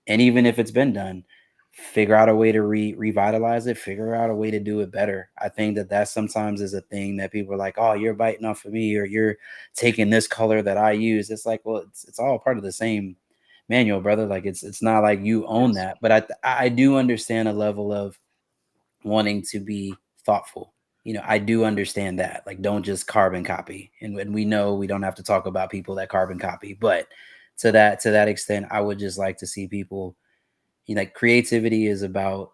And even if it's been done, figure out a way to revitalize it, figure out a way to do it better. I think that sometimes is a thing that people are like, oh, you're biting off of me, or you're taking this color that I use. It's like, well, it's all part of the same manual, brother. Like it's not like you own that. But I do understand a level of wanting to be thoughtful. You know, I do understand that. Like, don't just carbon copy. And when we know we don't have to talk about people that carbon copy, but to that extent, I would just like to see people like creativity is about,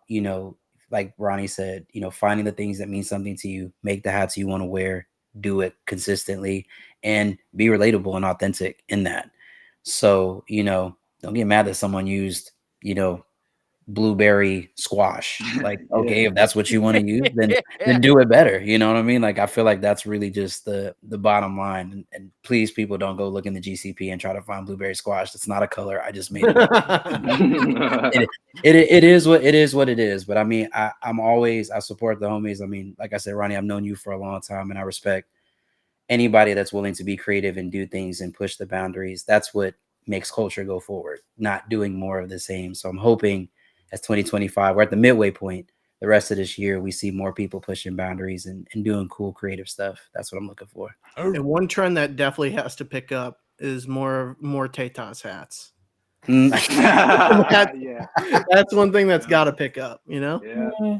like Ronnie said, finding the things that mean something to you, make the hats you want to wear, do it consistently, and be relatable and authentic in that. So, don't get mad that someone used, blueberry squash. Like, okay, if that's what you want to use, then do it better. You know what I mean? Like, I feel like that's really just the bottom line. And please, people, don't go look in the GCP and try to find blueberry squash. That's not a color. I just made it up. It is what it is. But I mean, I support the homies. I mean, like I said, Ronnie, I've known you for a long time, and I respect anybody that's willing to be creative and do things and push the boundaries. That's what makes culture go forward, not doing more of the same. So I'm hoping as 2025, we're at the midway point, the rest of this year, we see more people pushing boundaries and doing cool creative stuff. That's what I'm looking for. And one trend that definitely has to pick up is more Tata's hats. That's one thing that's got to pick up, Yeah.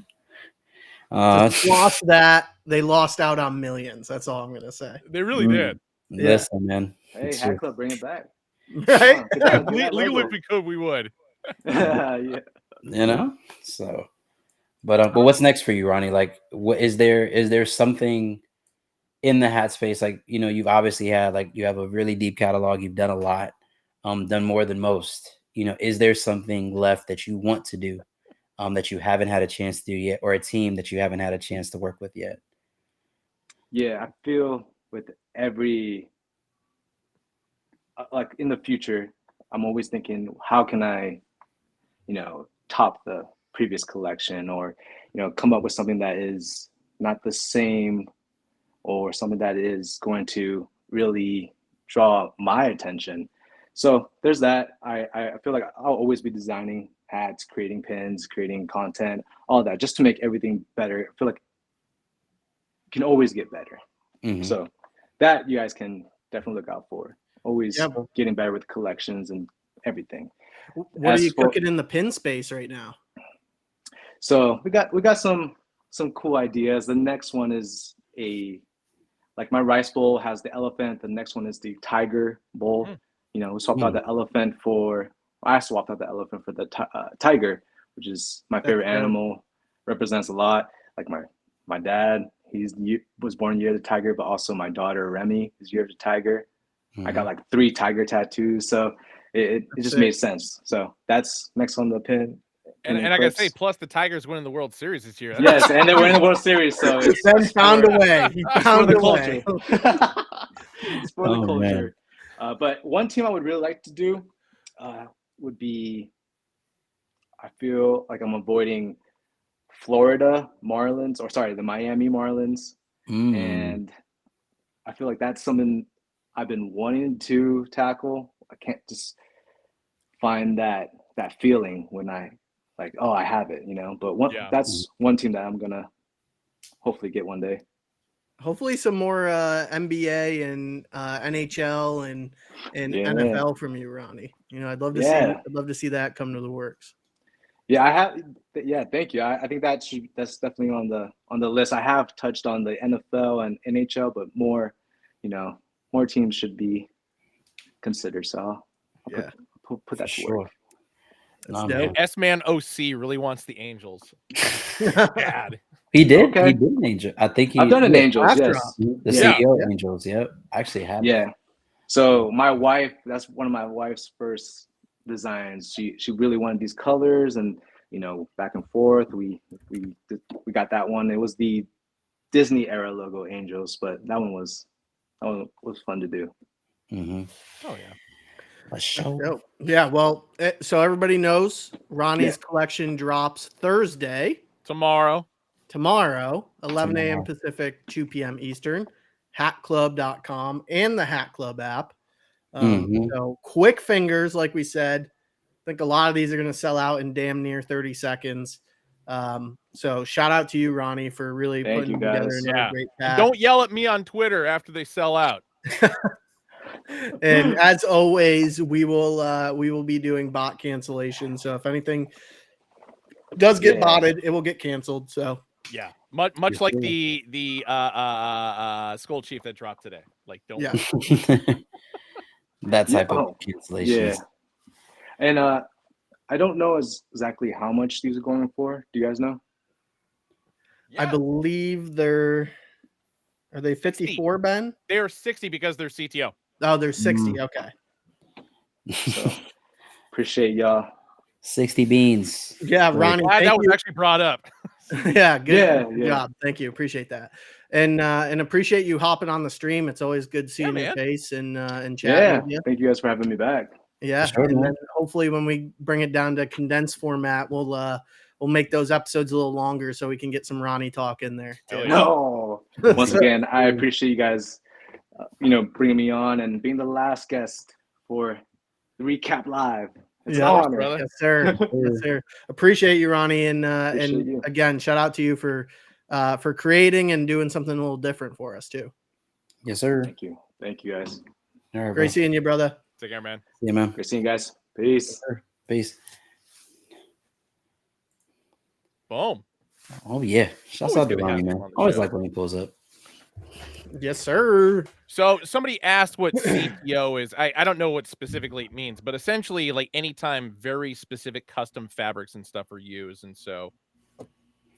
Lost that. They lost out on millions. That's all I'm going to say. They really did. Listen, man. Hey, Hat Club, bring it back. Right? Legally, if we could, we would. Yeah. So, but what's next for you, Ronnie? Like, what is there something in the hat space? Like, you've obviously had, like, you have a really deep catalog. You've done a lot, done more than most. Is there something left that you want to do, that you haven't had a chance to do yet, or a team that you haven't had a chance to work with yet? Yeah, I feel with every, like in the future, I'm always thinking, how can I, top the previous collection, or, come up with something that is not the same, or something that is going to really draw my attention. So there's that. I feel like I'll always be designing hats, creating pins, creating content, all that, just to make everything better. I feel like it can always get better. Mm-hmm. So that you guys can definitely look out for. Always getting better with collections and everything. What are you cooking in the pin space right now? So we got some cool ideas. The next one is like my rice bowl has the elephant. The next one is the tiger bowl. We swapped out the elephant I swapped out the elephant for the tiger, which is my favorite animal. Represents a lot. Like my dad, was born year of the tiger, but also my daughter Remy is year of the tiger. I got like 3 tiger tattoos, so it just made sense. So that's next on the pin. And I gotta say, plus the Tigers winning the World Series this year. Yes, and they're winning the World Series, so he found a way. He found a way. It's for the culture. But one team I would really like to do would be, I feel like I'm avoiding Florida Marlins, the Miami Marlins. And I feel like that's something I've been wanting to tackle. I can't just find that feeling when I I have it, but that's one team that I'm gonna hopefully get one day. Hopefully some more NBA and NHL and NFL from you, Ronnie. I'd love to see that come to the works. Yeah, I have. Yeah, thank you. I think that's definitely on the list. I have touched on the NFL and NHL, but more teams should be considered. So I'll put that to work. S-Man OC really wants the Angels. Bad. He did. Okay. He did an Angel. I think I've done an Angels. Yes, the CEO of Angels. Yep, actually have. Yeah. So my wife, that's one of my wife's first designs. She really wanted these colors, and back and forth. We got that one. It was the Disney era logo Angels, but that one was fun to do. Mm-hmm. Oh yeah. Yeah, well, so everybody knows Ronnie's collection drops Thursday. Tomorrow, 11 a.m. Pacific, 2 p.m. Eastern, hatclub.com and the Hat Club app. So quick fingers, like we said. I think a lot of these are going to sell out in damn near 30 seconds. So shout out to you, Ronnie, for really putting together another great pack. Don't yell at me on Twitter after they sell out. And as always, we will be doing bot cancellation. So if anything does get botted, it will get canceled. So yeah, much like the Skull Chief that dropped today. Like don't that type of cancellation. Yeah. And I don't know exactly how much these are going for. Do you guys know? I believe are they 54, Ben? They're 60 because they're CTO. Oh, they're 60. Okay. So appreciate y'all. 60 beans. Yeah, Ronnie. That was actually brought up. Yeah, good job. Thank you. Appreciate that. And appreciate you hopping on the stream. It's always good seeing your face and chatting with you. Thank you guys for having me back. Yeah. Sure, and then hopefully when we bring it down to condensed format, we'll make those episodes a little longer so we can get some Ronnie talk in there too. No. Once again, I appreciate you guys bringing me on and being the last guest for the ReCap Live. It's an honor, brother. Yes, sir. Yes, sir. Appreciate you, Ronnie, and you. Again, shout out to you for creating and doing something a little different for us too. Yes, sir. Thank you guys. All right, Great seeing you, brother. Take care, man. See you, man. Great seeing you guys. Peace. Yes, peace. Boom. Oh yeah, shouts out to Ronnie, man. Always like when he pulls up. Yes, sir. So somebody asked what CTO is. I don't know what specifically it means, but essentially, like anytime very specific custom fabrics and stuff are used, and so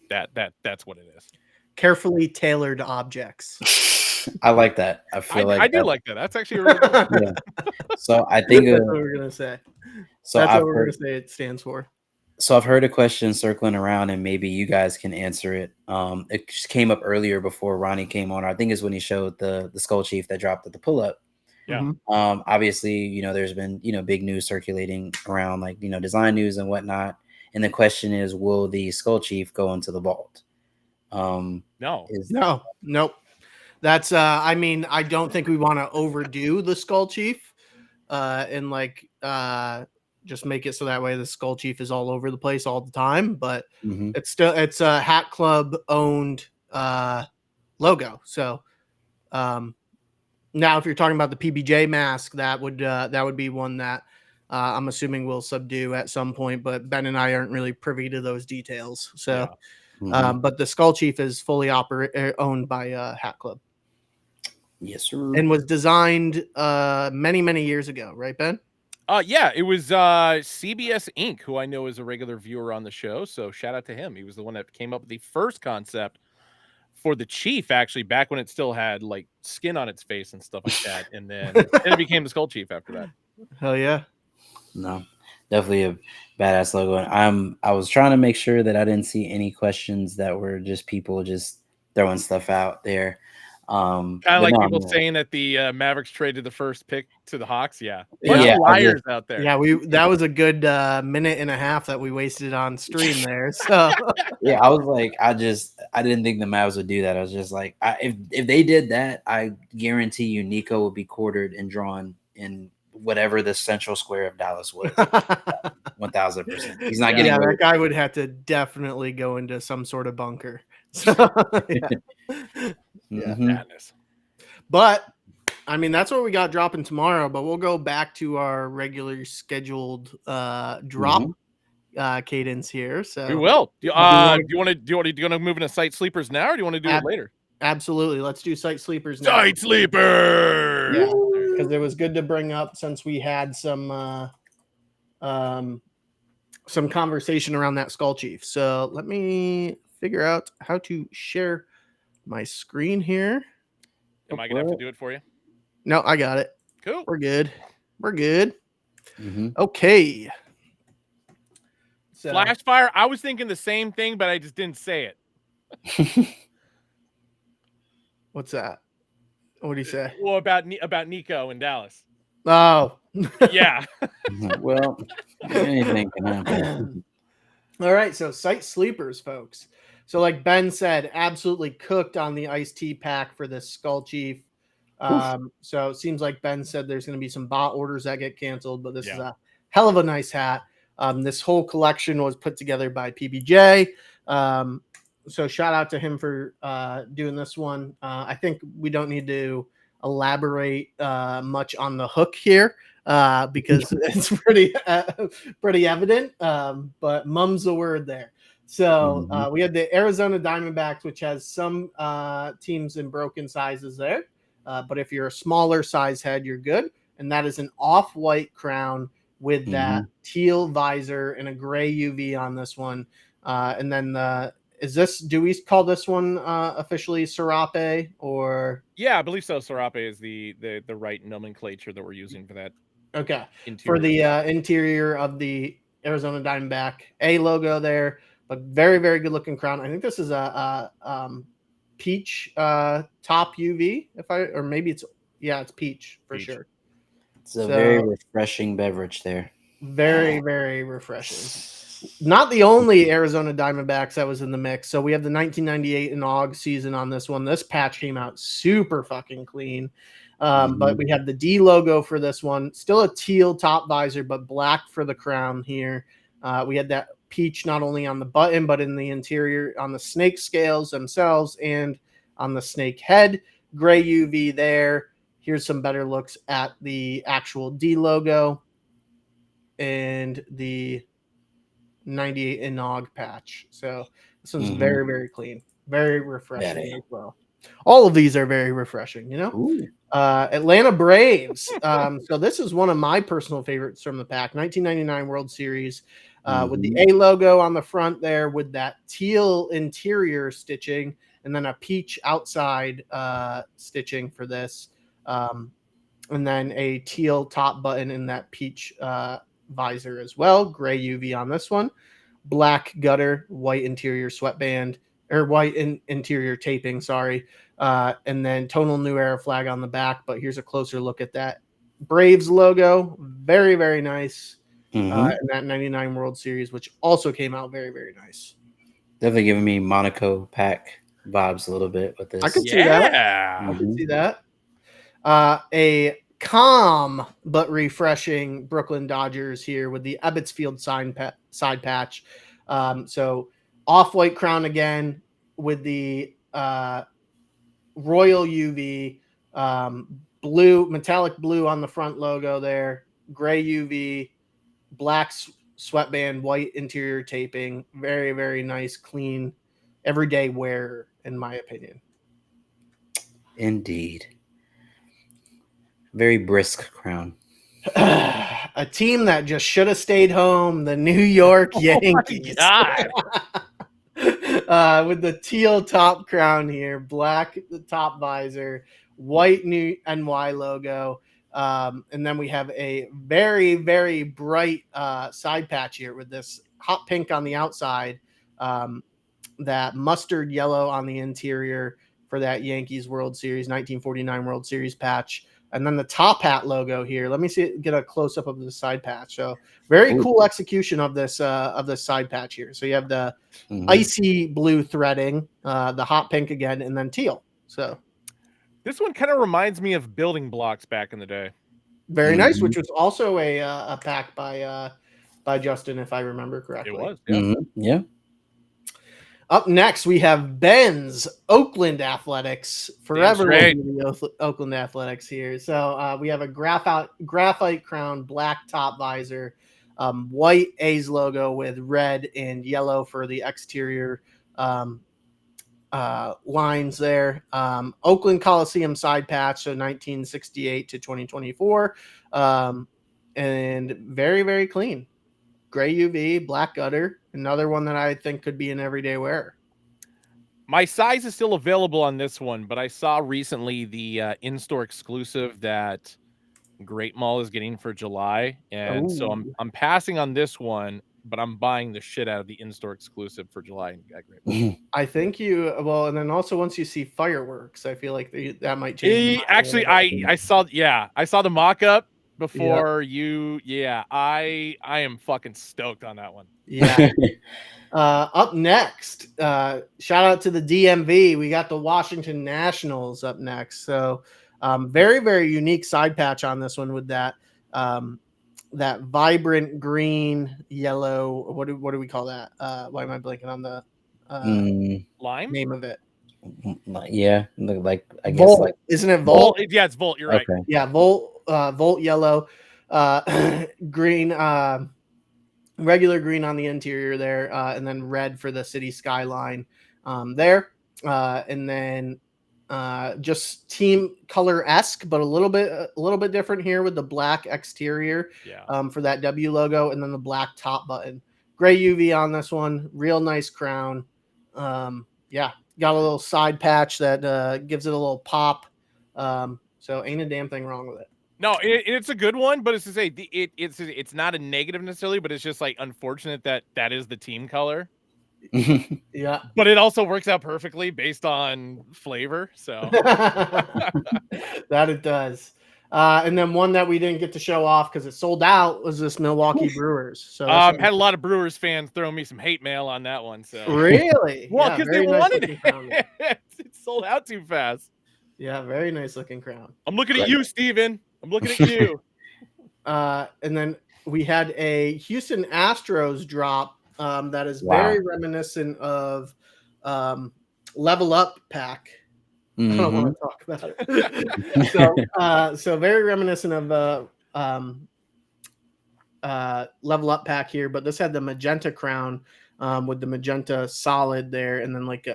that's what it is. Carefully tailored objects. I like that. I feel I do like that. That's actually really good. Yeah. So I think that's what we're gonna say. So that's what we're gonna say it stands for. So I've heard a question circling around, and maybe you guys can answer it. It just came up earlier before Ronnie came on. I think is when he showed the Skull Chief that dropped at the pull up. Yeah. Obviously, there's been big news circulating around, like design news and whatnot. And the question is, will the Skull Chief go into the vault? Nope. That's I mean, I don't think we want to overdo the Skull Chief and just make it so that way the Skull Chief is all over the place all the time, but it's a Hat Club owned logo. So now if you're talking about the PBJ mask, that would be one that I'm assuming we'll subdue at some point, but Ben and I aren't really privy to those details. So but the Skull Chief is fully owned by Hat Club. Yes, sir. And was designed many years ago, right, Ben? Yeah, it was CBS Inc., who I know is a regular viewer on the show. So shout out to him. He was the one that came up with the first concept for the Chief, actually, back when it still had like skin on its face and stuff like that. And then it became the Skull Chief after that. Hell yeah. No, definitely a badass logo. And I was trying to make sure that I didn't see any questions that were just people just throwing stuff out there. Kind of like people saying that the Mavericks traded the first pick to the Hawks. Yeah, liars out there. Yeah, that was a good minute and a half that we wasted on stream there. So yeah, I was like, I didn't think the Mavs would do that. I was just like, if they did that, I guarantee you Nico would be quartered and drawn in whatever the central square of Dallas was. 1000%. He's not getting. Yeah, that guy would have to definitely go into some sort of bunker. So, Madness. But I mean, that's what we got dropping tomorrow. But we'll go back to our regular scheduled drop cadence here. So we will. Do you want to move into site sleepers now, or do you want to do it later? Absolutely. Let's do site sleepers now. Site sleepers. Because it was good to bring up since we had some conversation around that Skull Chief. So let me figure out how to share my screen here. Am I gonna have to do it for you? No, I got it. Cool. We're good. Okay. So, Flashfire. I was thinking the same thing, but I just didn't say it. What's that? What do you say? Well, about Nico and Dallas. Oh, yeah. Well, anything can happen. All right. So site sleepers, folks. So like Ben said, absolutely cooked on the iced tea pack for this Skull Chief. So it seems like Ben said there's going to be some bot orders that get canceled, but this is a hell of a nice hat. This whole collection was put together by PBJ. So shout out to him for doing this one. I think we don't need to elaborate much on the hook here because it's pretty evident. But mum's the word there. So we had the Arizona Diamondbacks, which has some teams in broken sizes there. But if you're a smaller size head, you're good. And that is an off-white crown with that teal visor and a gray UV on this one. And then do we call this one officially Serape or? Yeah, I believe so. Serape is the right nomenclature that we're using for that. Okay. Interior. For the interior of the Arizona Diamondback A logo there, but very, very good looking crown. I think this is a peach top UV, or maybe it's peach for sure. It's a very refreshing beverage there. Very, very refreshing. Not the only Arizona Diamondbacks that was in the mix. So we have the 1998 Nog season on this one. This patch came out super fucking clean. But we have the D logo for this one. Still a teal top visor, but black for the crown here. We had that peach not only on the button, but in the interior on the snake scales themselves and on the snake head. Gray UV there. Here's some better looks at the actual D logo and the 98 Nog patch. So this one's very, very clean, very refreshing as well. All of these are very refreshing, Atlanta Braves. So this is one of my personal favorites from the pack. 1999 World Series with the A logo on the front there with that teal interior stitching and then a peach outside stitching for this. And then a teal top button in that peach visor as well. Gray UV on this one. Black gutter, white interior sweatband, or white interior taping, sorry. And then tonal New Era flag on the back. But here's a closer look at that Braves logo. Very, very nice. In that 99 World Series, which also came out very, very nice. Definitely giving me Monaco pack vibes a little bit with this. I could see that. I could see that. A calm but refreshing Brooklyn Dodgers here with the Ebbets Field side patch. So off-white crown again with the royal UV, blue, metallic blue on the front logo there, gray UV, black sweatband, white interior taping. Very, very nice, clean, everyday wear, in my opinion. Indeed. Very brisk crown. A team that just should have stayed home, the New York Yankees. With the teal top crown here, black the top visor, white new NY logo. And then we have a very, very bright side patch here with this hot pink on the outside, that mustard yellow on the interior for that Yankees World Series, 1949 World Series patch. And then the top hat logo here. Let me get a close up of the side patch. So very cool execution of this side patch here. So you have the icy blue threading, the hot pink again, and then teal. So this one kind of reminds me of Building Blocks back in the day. Very nice, which was also a pack by Justin, if I remember correctly. It was, yeah. Yeah. Up next, we have Ben's Oakland Athletics. Forever will be the Oakland Athletics here. So we have a graphite crown, black top visor, white A's logo with red and yellow for the exterior lines there. Oakland Coliseum side patch, so 1968 to 2024. And very, very clean. Gray UV, black gutter, another one that I think could be an everyday wear. My size is still available on this one, but I saw recently the in-store exclusive that Great Mall is getting for July, and so I'm passing on this one, but I'm buying the shit out of the in-store exclusive for July at Great Mall. I think and then also once you see fireworks, I feel like that might change. Actually, I saw the mock-up before I am fucking stoked on that one. Yeah. Up next, shout out to the DMV. We got the Washington Nationals up next. So very, very unique side patch on this one with that that vibrant green, yellow. What do we call that? Why am I blanking on the lime name of it? Yeah, like I guess Volt. like Isn't it Volt? Yeah, it's Volt. You're right. Okay. Yeah, Volt yellow, green, regular green on the interior there, and then red for the city skyline there, and then just team color-esque, but a little bit different here with the black exterior for that W logo, and then the black top button. Gray UV on this one, real nice crown. Yeah, got a little side patch that gives it a little pop. So ain't a damn thing wrong with it. No, it's a good one, but it's to say it's not a negative necessarily, but it's just like unfortunate that is the team color. Yeah, but it also works out perfectly based on flavor. So that it does. And then one that we didn't get to show off because it sold out was this Milwaukee Brewers. So had a lot of Brewers fans throw me some hate mail on that one. So really, well, because they wanted it. It sold out too fast. Yeah, very nice looking crown. I'm looking at you, Steven. I'm looking at you. And then we had a Houston Astros drop that is very reminiscent of Level Up pack. I don't want to talk about it. So very reminiscent of Level Up pack here, but this had the magenta crown with the magenta solid there, and then like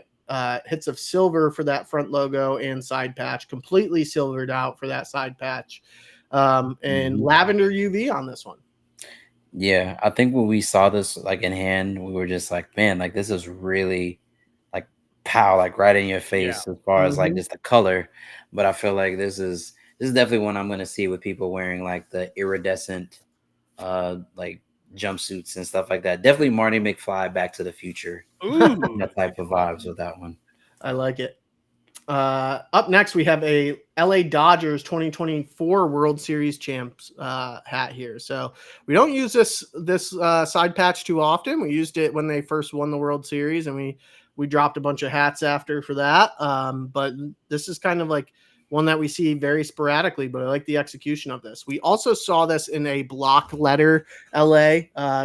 hits of silver for that front logo and side patch, completely silvered out for that side patch, and lavender UV on this one. Yeah, I think when we saw this like in hand, we were just like, man, like this is really like pow, like right in your face as far as like just the color. But I feel like this is definitely one I'm gonna see with people wearing like the iridescent like jumpsuits and stuff like that. Definitely Marty McFly, Back to the Future. Ooh, that type of vibes with that one. I like it. Up next, we have a LA Dodgers 2024 World Series champs hat here. So we don't use this side patch too often. We used it when they first won the World Series, and we dropped a bunch of hats after for that. But this is kind of like one that we see very sporadically, but I like the execution of this. We also saw this in a block letter LA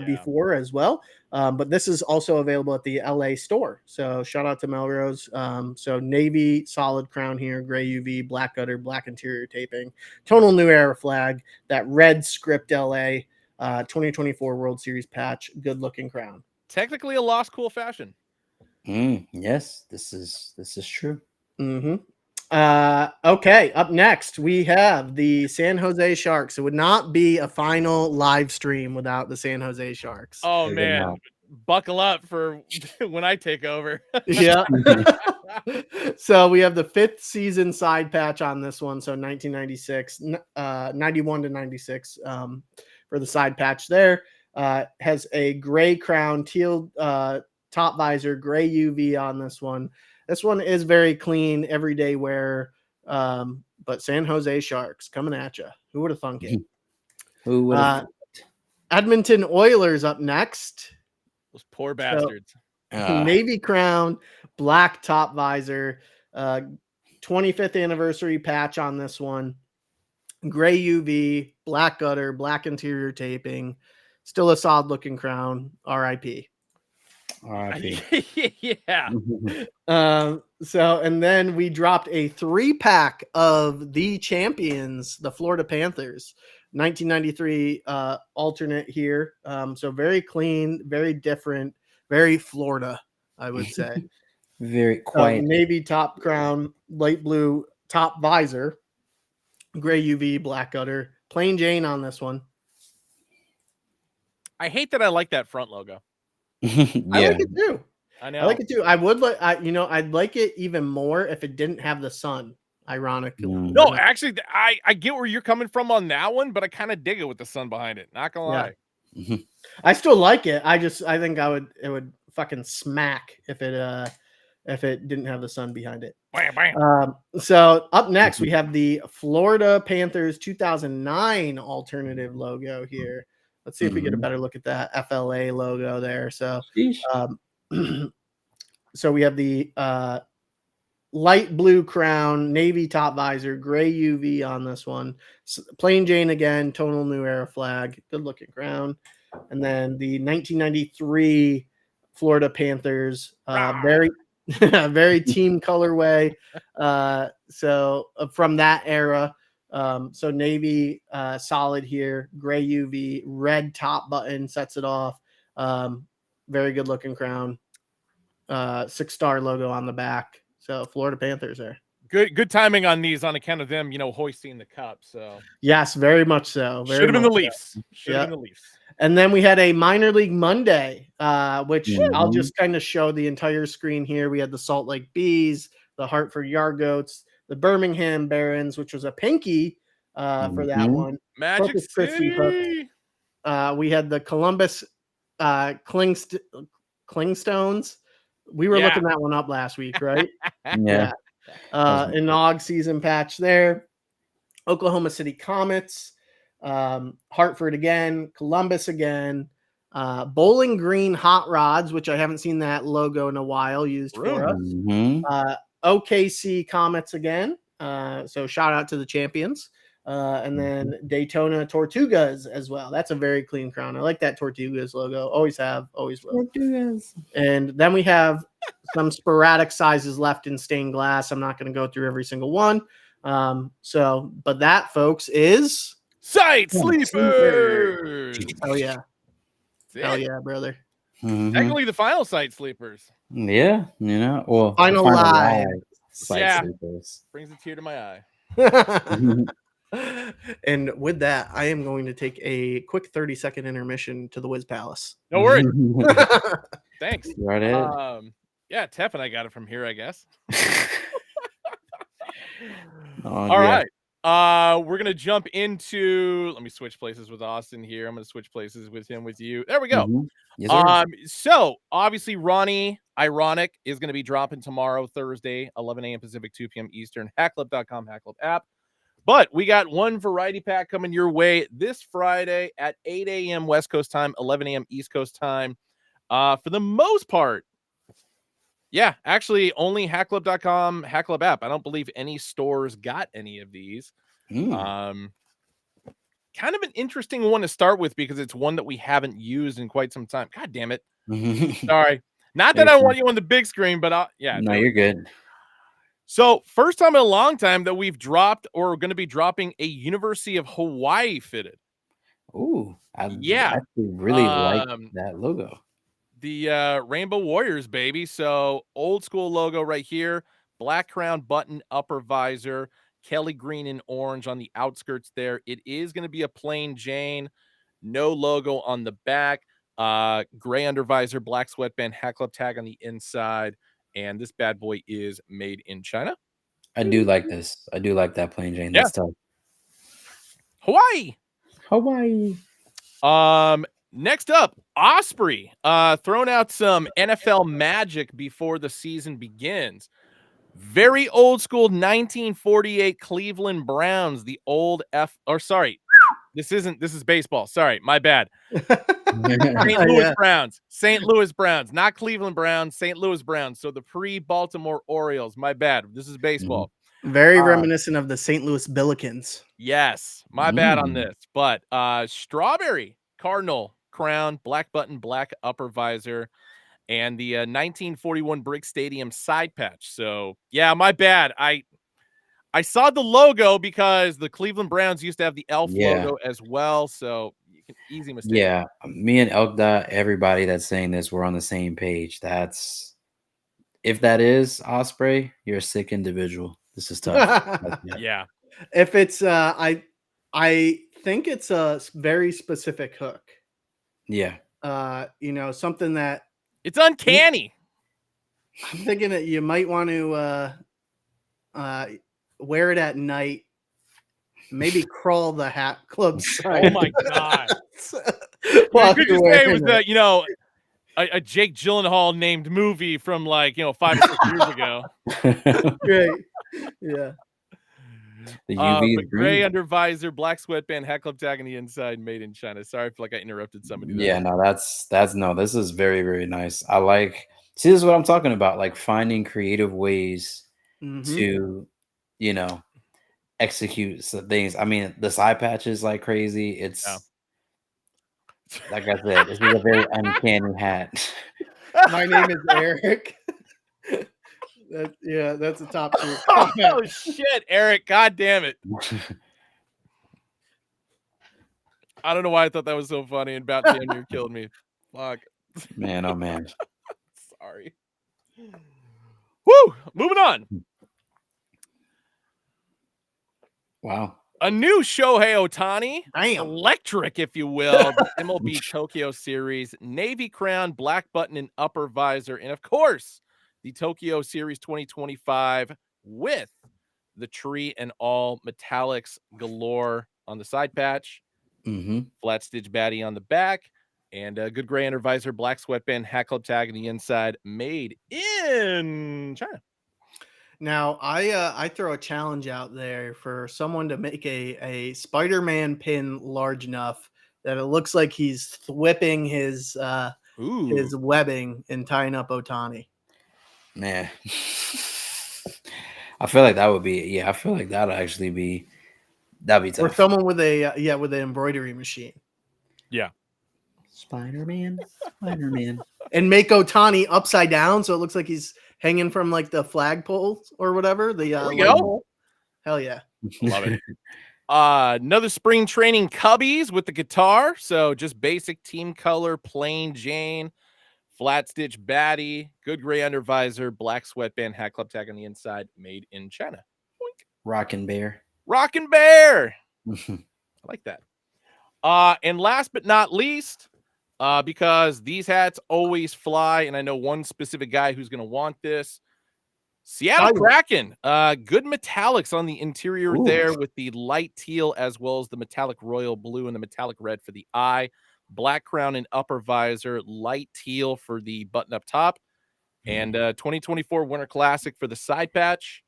before as well. But this is also available at the LA store. So shout out to Melrose. So navy solid crown here, gray UV, black gutter, black interior taping, tonal new era flag, that red script LA 2024 World Series patch, good looking crown. Technically a lost cool fashion. Yes, this is true. Okay, up next we have the San Jose Sharks. It would not be a final live stream without the San Jose Sharks. Oh man, buckle up for when I take over. Yeah. So we have the 5th season side patch on this one. So 1996, 91 to 96 for the side patch there. Has a gray crown, teal top visor, gray UV on this one. This one is very clean, everyday wear, but San Jose Sharks coming at you. Who would have thunk it? Who would have? Edmonton Oilers up next. Those poor bastards. So, navy crown, black top visor, 25th anniversary patch on this one. Gray UV, black gutter, black interior taping. Still a solid looking crown. RIP. Yeah. So, and then we dropped a 3-pack of the champions, the Florida Panthers, 1993 alternate here. So very clean, very different, very Florida, I would say. Very quiet. Navy top crown, light blue top visor, gray UV, black gutter, plain Jane on this one. I hate that I like that front logo. I like it too. I know. I like it too. I would like, I'd like it even more if it didn't have the sun. Ironically, no, actually, I get where you're coming from on that one, but I kind of dig it with the sun behind it. Not gonna lie. I still like it. I think it would fucking smack if it didn't have the sun behind it. Bam, bam. So up next we have the Florida Panthers 2009 alternative logo here. Let's see if we get a better look at that FLA logo there. So, so we have the light blue crown, navy top visor, gray UV on this one. Plain Jane again, tonal new era flag, good looking crown. And then the 1993 Florida Panthers, very team colorway. So from that era. So navy solid here, gray UV, red top button sets it off. Very good looking crown. 6-star logo on the back. So Florida Panthers there. Good timing on these on account of them, hoisting the cup. So yes, very much so. Should have been the Leafs. Should have been the Leafs. And then we had a minor league Monday, which I'll just kind of show the entire screen here. We had the Salt Lake Bees, the Hartford Yargoats, the Birmingham Barons, which was a pinky for that one. Magic Corpus Christi City. We had the Columbus Klingstones. We were looking that one up last week, right? Yeah. An Og season patch there. Oklahoma City Comets. Hartford again, Columbus again, Bowling Green Hot Rods, which I haven't seen that logo in a while used for us. OKC Comets again. So shout out to the champions. And then Daytona Tortugas as well. That's a very clean crown. I like that Tortugas logo. Always have, always will. Tortugas. And then we have some sporadic sizes left in stained glass. I'm not going to go through every single one. But that, folks, is Site Sleepers. Oh yeah. Hell yeah, brother. Technically the final Site Sleepers. Yeah, well, final live. Site Sleepers. Brings a tear to my eye. And with that, I am going to take a quick 30-second intermission to the Wiz Palace. No worries. Thanks. Right yeah, Tef and I got it from here, I guess. All right. We're gonna jump into. Let me switch places with Austin here. I'm gonna switch places with him with you. There we go. Yes, so obviously Ronnie iRAHNNIC is gonna be dropping tomorrow, Thursday, 11 a.m. Pacific, 2 p.m. Eastern. Hackclub.com, Hackclub app. But we got one variety pack coming your way this Friday at 8 a.m. West Coast time, 11 a.m. East Coast time. For the most part, yeah, actually only hackclub.com, Hackclub app. I don't believe any stores got any of these. Kind of an interesting one to start with because it's one that we haven't used in quite some time. God damn it. Sorry. Not that I want you on the big screen, but no, you're good. So first time in a long time that we've dropped or going to be dropping a University of Hawaii fitted. Ooh, I actually really like that logo. The Rainbow Warriors, baby. So old school logo right here, black crown button, upper visor, Kelly green and orange on the outskirts there. It is going to be a plain Jane, no logo on the back, gray under visor, black sweatband, Hackclub tag on the inside. And this bad boy is made in China. I do like this. I do like that plain Jane. That's tough. Hawaii. Next up, Osprey, throwing out some NFL magic before the season begins. Very old school 1948 Cleveland Browns, the old this is baseball. Sorry, my bad. St. Louis Browns, not Cleveland Browns, St. Louis Browns. So the pre-Baltimore Orioles, my bad. This is baseball. Very reminiscent of the St. Louis Billikens. Yes, my bad on this. But strawberry Cardinal crown, black button, black upper visor, and the 1941 Brick Stadium side patch. So yeah, my bad. I saw the logo because the Cleveland Browns used to have the elf logo as well. So you can easy mistake. Yeah, me and Elkda, everybody that's saying this, we're on the same page. If that is Osprey, you're a sick individual. This is tough. Yeah. If it's I think it's a very specific hook. Yeah. Something that it's uncanny. I'm thinking that you might want to wear it at night. Maybe crawl the hat club side. Oh my god! You could just say it was a Jake Gyllenhaal named movie from 5 or 6 years ago. Great, yeah. The UV gray under visor, black sweatband, Hackclub tag on the inside, made in China. Sorry, I feel like I interrupted somebody. Yeah, no, this is very, very nice. This is what I'm talking about, like finding creative ways to, execute some things. I mean, the side patch is like crazy. It's like I said, this is a very uncanny hat. My name is Eric. That's a top tier. Oh shit, Eric! God damn it! I don't know why I thought that was so funny and about damn near killed me. Fuck. Man, oh man. Sorry. Woo! Moving on. Wow. A new Shohei Ohtani, Damn. electric, if you will, the MLB Tokyo Series, navy crown, black button, and upper visor, and of course, the Tokyo Series 2025 with the tree and all metallics galore on the side patch, flat stitch baddie on the back, and a good gray under visor, black sweatband, hat club tag on the inside, made in China. Now, I throw a challenge out there for someone to make a Spider-Man pin large enough that it looks like he's whipping his webbing and tying up Ohtani. Man, I feel like that would be. Yeah, I feel like that'd actually be. That'd be tough. Or someone with a with an embroidery machine. Yeah. Spider-Man. And make Ohtani upside down so it looks like he's hanging from like the flagpole or whatever. There we go. Hell yeah. Love it. Another spring training Cubbies with the guitar. So just basic team color, plain Jane, flat stitch baddie, good gray under visor, black sweatband, hat club tag on the inside, made in China. Boink. Rockin' Bear. Rockin' Bear. I like that. And last but not least, because these hats always fly, and I know one specific guy who's going to want this. Seattle Kraken. Good metallics on the interior there with the light teal as well as the metallic royal blue and the metallic red for the eye. Black crown and upper visor, light teal for the button up top. And 2024 Winter Classic for the side patch.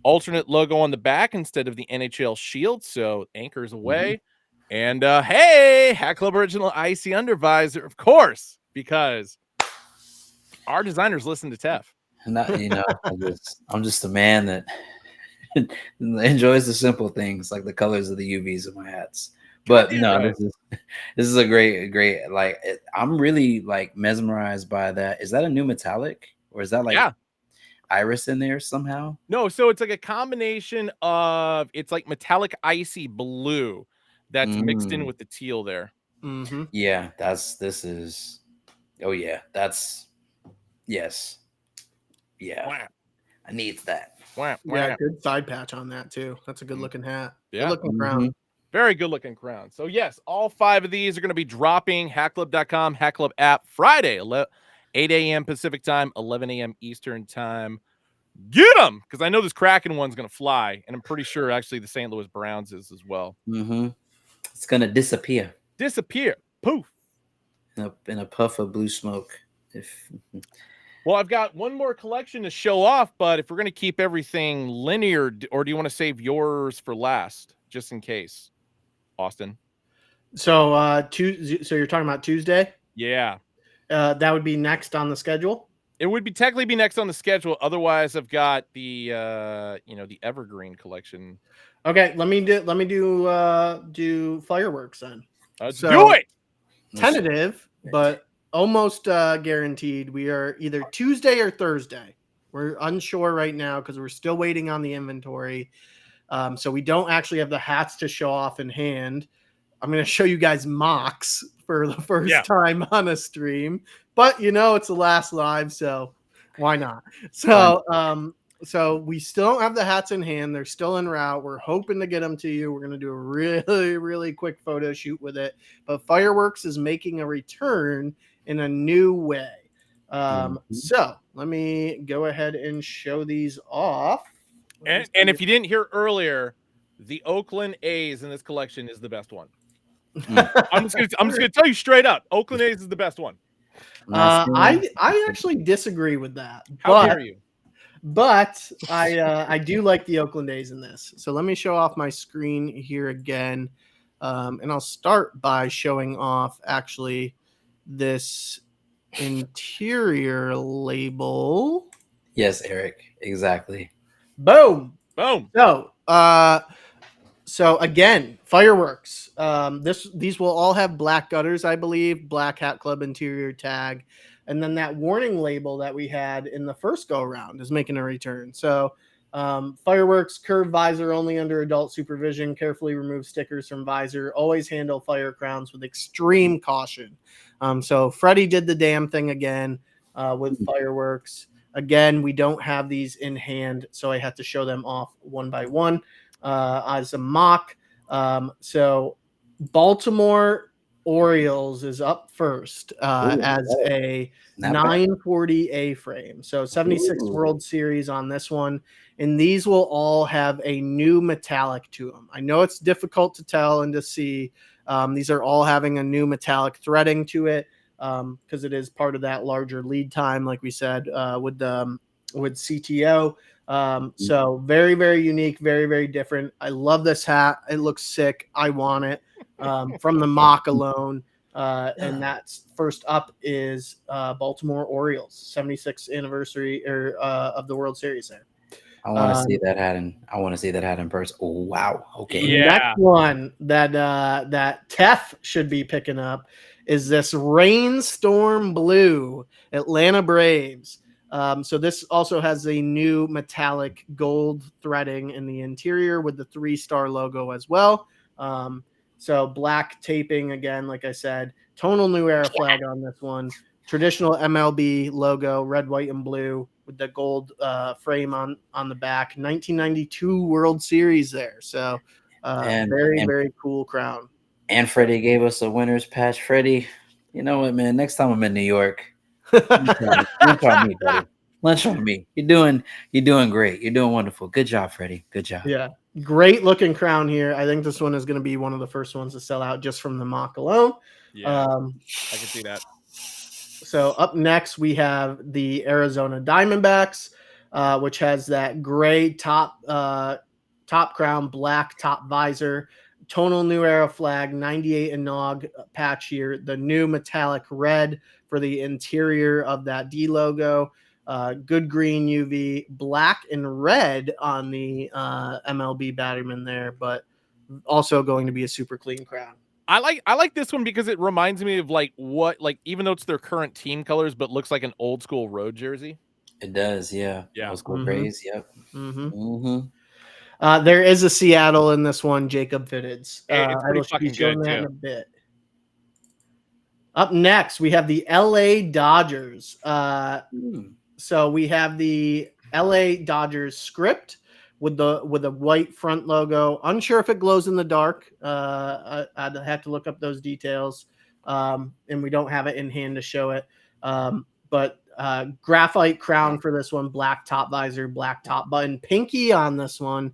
Alternate logo on the back instead of the NHL shield, so anchors away. And hey, Hat Club Original Icy Under Visor, of course, because our designers listen to Tef. And that, I'm just a man that enjoys the simple things like the colors of the UVs of my hats. But no, this is a great like. I'm really like mesmerized by that. Is that a new metallic or is that like iris in there somehow? No, so it's like a combination of it's like metallic icy blue that's mixed in with the teal there. Yeah, yes. Yeah. Wow. I need that. Wow. Yeah, good side patch on that too. That's a good looking hat. Yeah. Good looking crown. Very good looking crown. So yes, all 5 of these are going to be dropping hatclub.com, Hat Club app Friday, 8 a.m. Pacific time, 11 a.m. Eastern time. Get them, because I know this Kraken one's going to fly, and I'm pretty sure actually the St. Louis Browns is as well. It's going to disappear. Poof. In a puff of blue smoke. Well, I've got one more collection to show off, but if we're going to keep everything linear, or do you want to save yours for last, just in case, Austin? So, so you're talking about Tuesday? Yeah. That would be next on the schedule. It would be technically be next on the schedule. Otherwise, I've got the the Evergreen collection. Okay, let me do fireworks then. Do it. Tentative, but almost guaranteed. We are either Tuesday or Thursday. We're unsure right now because we're still waiting on the inventory. So we don't actually have the hats to show off in hand. I'm going to show you guys mocks for the first time on a stream, but it's the last live, so why not? So, so we still don't have the hats in hand. They're still en route. We're hoping to get them to you. We're going to do a really, really quick photo shoot with it, but Fireworks is making a return in a new way. So let me go ahead and show these off. And if you didn't hear earlier, the Oakland A's in this collection is the best one. I'm just gonna tell you straight up, Oakland A's is the best one. I actually disagree with that. How dare you? But I do like the Oakland A's in this. So let me show off my screen here again, and I'll start by showing off actually this interior label. Yes, Eric, exactly. Boom. So, again, Fireworks. These will all have black gutters, I believe, black Hat Club interior tag, and then that warning label that we had in the first go around is making a return. So, Fireworks curved visor only under adult supervision. Carefully remove stickers from visor. Always handle fire crowns with extreme caution. So Freddie did the damn thing again with Fireworks. Again, we don't have these in hand, so I have to show them off one by one. as a mock. So Baltimore Orioles is up first as a 940 A-frame. So 76 World Series on this one. And these will all have a new metallic to them. I know it's difficult to tell and to see. These are all having a new metallic threading to it because it is part of that larger lead time, like we said, with CTO. So very, very unique, very, very different. I love this hat. It looks sick. I want it from the mock alone. And that's first up is Baltimore Orioles 76th anniversary of the World Series there. I want to see that hat in person. Oh, wow. Okay. Yeah. The next one that Tef should be picking up is this Rainstorm Blue Atlanta Braves. So this also has a new metallic gold threading in the interior with the 3-star logo as well. So black taping again, like I said, tonal new era flag on this one. Traditional MLB logo, red, white, and blue with the gold frame on the back. 1992 World Series there. So very cool crown. And Freddie gave us a winner's patch. Freddie, you know what, man? Next time I'm in New York, lunch on me, buddy. Lunch on me. You're doing great. You're doing wonderful. Good job, Freddie. Good job. Yeah. Great looking crown here. I think this one is going to be one of the first ones to sell out just from the mock alone. Yeah, I can see that. So up next, we have the Arizona Diamondbacks, which has that gray top crown, black top visor, tonal new era flag, 98 Nog patch here, the new metallic red for the interior of that D logo, good green UV, black and red on the MLB batterman there, but also going to be a super clean crown. I like this one because it reminds me of even though it's their current team colors, but looks like an old school road jersey. It does, yeah. Old school Braves, yep. There is a Seattle in this one, Jacob Fitteds. It's pretty fucking good too. In a bit. Up next, we have the LA Dodgers. So we have the LA Dodgers script with a white front logo. Unsure if it glows in the dark. I'd have to look up those details. And we don't have it in hand to show it. But graphite crown for this one, black top visor, black top button, pinky on this one,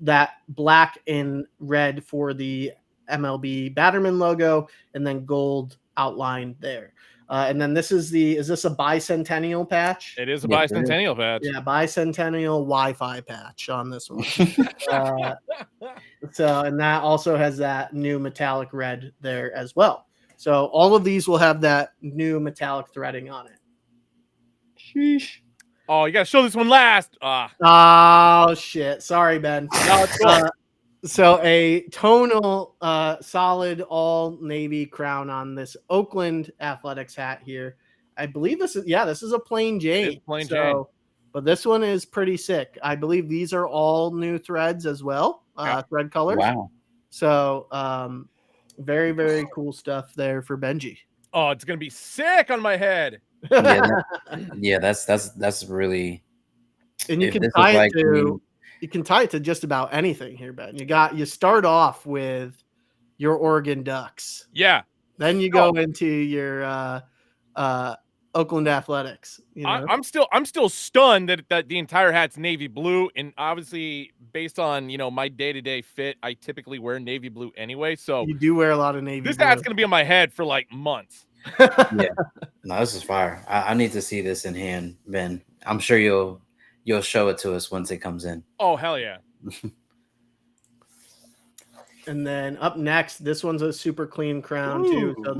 that black and red for the MLB Batterman logo, and then gold outline there. And then is this a bicentennial patch? It is a bicentennial patch. Yeah, bicentennial Wi-Fi patch on this one. And that also has that new metallic red there as well. So all of these will have that new metallic threading on it. Sheesh. Oh, you got to show this one last. Oh, shit. Sorry, Ben. No, it's cool. So a tonal solid all navy crown on this Oakland Athletics hat here. I believe this is a plain Jane. It's plain Jane. But this one is pretty sick. I believe these are all new threads as well. Thread colors. Wow. So very, very cool stuff there for Benji. Oh, it's gonna be sick on my head. That's really. And you can tie it to. You can tie it to just about anything here, Ben. You start off with your Oregon Ducks. Yeah. Then you go into your Oakland Athletics. You know? I'm still stunned that the entire hat's navy blue, and obviously based on my day-to-day fit, I typically wear navy blue anyway. So you do wear a lot of navy. This hat's gonna be on my head for like months. Yeah. No, this is fire. I need to see this in hand, Ben. I'm sure you'll show it to us once it comes in. Oh, hell yeah. And then up next, this one's a super clean crown too. So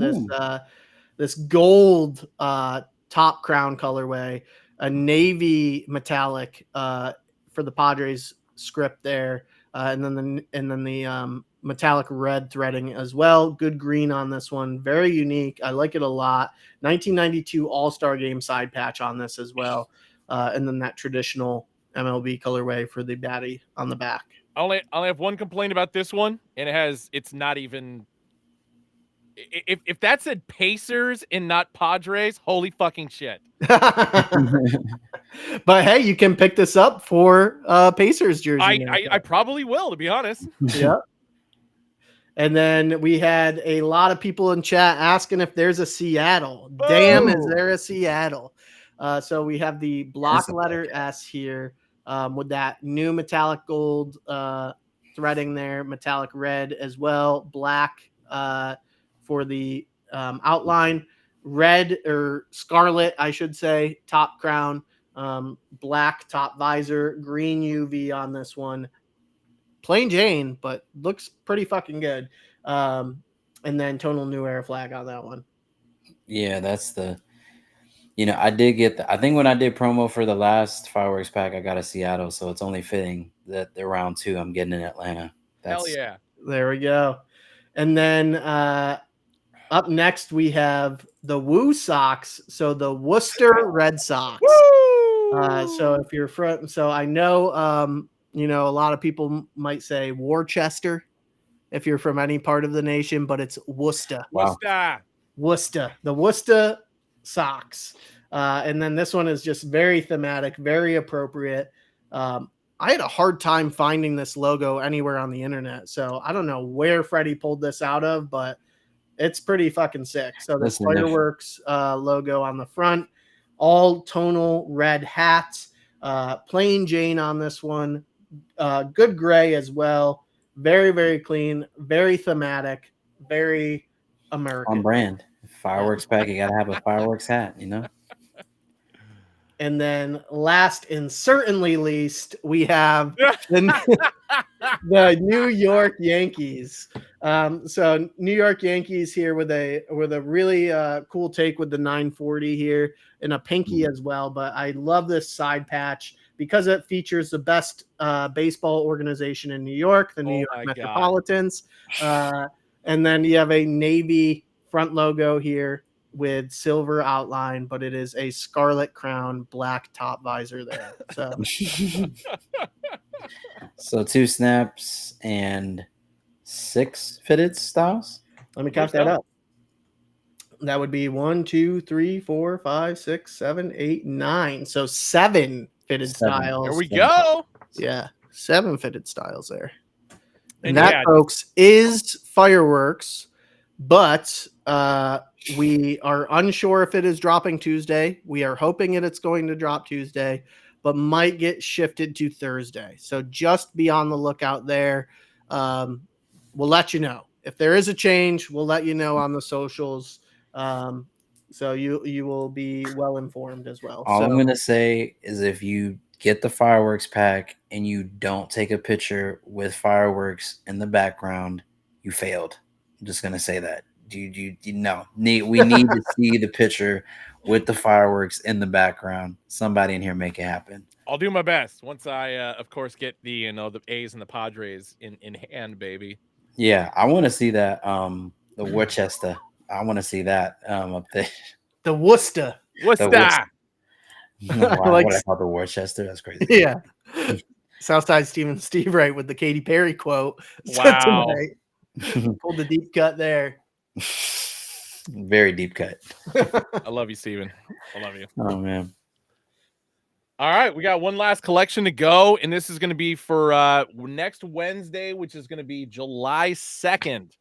this gold top crown colorway, a navy metallic for the Padres script there, and then the metallic red threading as well. Good green on this one, very unique. I like it a lot. 1992 All-Star Game side patch on this as well. And then that traditional MLB colorway for the baddie on the back. I only have one complaint about this one, and it's If that said Pacers and not Padres, holy fucking shit. But hey, you can pick this up for Pacers jersey. I probably will, to be honest. Yeah. And then we had a lot of people in chat asking if there's a Seattle. Boom. Damn, is there a Seattle? So we have the block letter S here with that new metallic gold threading there, metallic red as well, black for the outline, red or scarlet, I should say, top crown, black top visor, green UV on this one. Plain Jane, but looks pretty fucking good. And then tonal new era flag on that one. Yeah, that's the, I did get I think when I did promo for the last fireworks pack, I got a Seattle, so it's only fitting that the round 2 I'm getting in Atlanta. Hell yeah. There we go. And then up next we have the Woo Sox. So the Worcester Red Sox. So if you're from, so I know, a lot of people might say Worcester if you're from any part of the nation, but it's Worcester. Wow. Worcester. The Worcester Sox. And then this one is just very thematic, very appropriate. I had a hard time finding this logo anywhere on the internet. So I don't know where Freddie pulled this out of, but it's pretty fucking sick. So this fireworks logo on the front, all tonal red hats, plain Jane on this one, good gray as well. Very, very clean, very thematic, very American. On brand. Fireworks pack, you got to have a fireworks hat, And then last and certainly least, we have the New York Yankees. So New York Yankees here with a really cool take with the 940 here and a pinky as well. But I love this side patch because it features the best baseball organization in New York, the New York Metropolitans. And then you have a navy front logo here with silver outline, but it is a scarlet crown, black top visor there. So 2 snaps and 6 fitted styles. Let me count that up. That would be 1, 2, 3, 4, 5, 6, 7, 8, 9. So 7 fitted styles. There we go. Yeah, 7 fitted styles there. And that, folks, is fireworks, but we are unsure if it is dropping Tuesday. We are hoping it's going to drop Tuesday, but might get shifted to Thursday. So just be on the lookout there. We'll let you know. If there is a change, we'll let you know on the socials. So you will be well informed as well. All I'm going to say is if you get the fireworks pack and you don't take a picture with fireworks in the background, you failed. I'm just going to say that. We need to see the picture with the fireworks in the background. Somebody in here make it happen. I'll do my best once I, of course, get the A's and the Padres in hand, baby. Yeah, I want to see that. The Worcester. I want to see that up there. The Worcester. Worcester. Wow, I like the Worcester. That's crazy. Yeah. Southside Steve Wright with the Katy Perry quote. Wow. Pulled the deep cut there. Very deep cut. I love you, Steven. I love you. Oh, man. All right. We got one last collection to go, and this is going to be for next Wednesday, which is going to be July 2nd.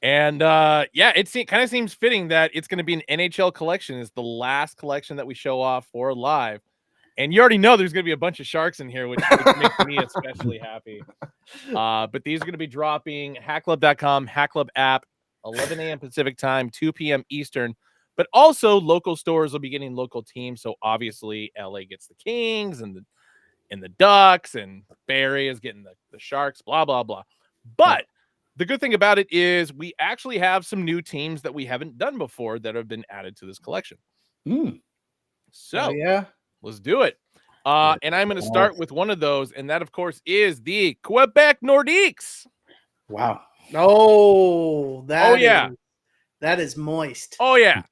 And it kind of seems fitting that it's going to be an NHL collection. It's the last collection that we show off for live. And you already know there's going to be a bunch of sharks in here, which makes me especially happy. But these are going to be dropping hackclub.com, hackclub app, 11 a.m. Pacific time, 2 p.m. Eastern. But also local stores will be getting local teams. So obviously LA gets the Kings and the Ducks, and Bay Area is getting the Sharks, blah, blah, blah. But the good thing about it is we actually have some new teams that we haven't done before that have been added to this collection. So let's do it. And I'm going to start with one of those, and that, of course, is the Quebec Nordiques. Wow. Oh, that is moist. Oh, yeah.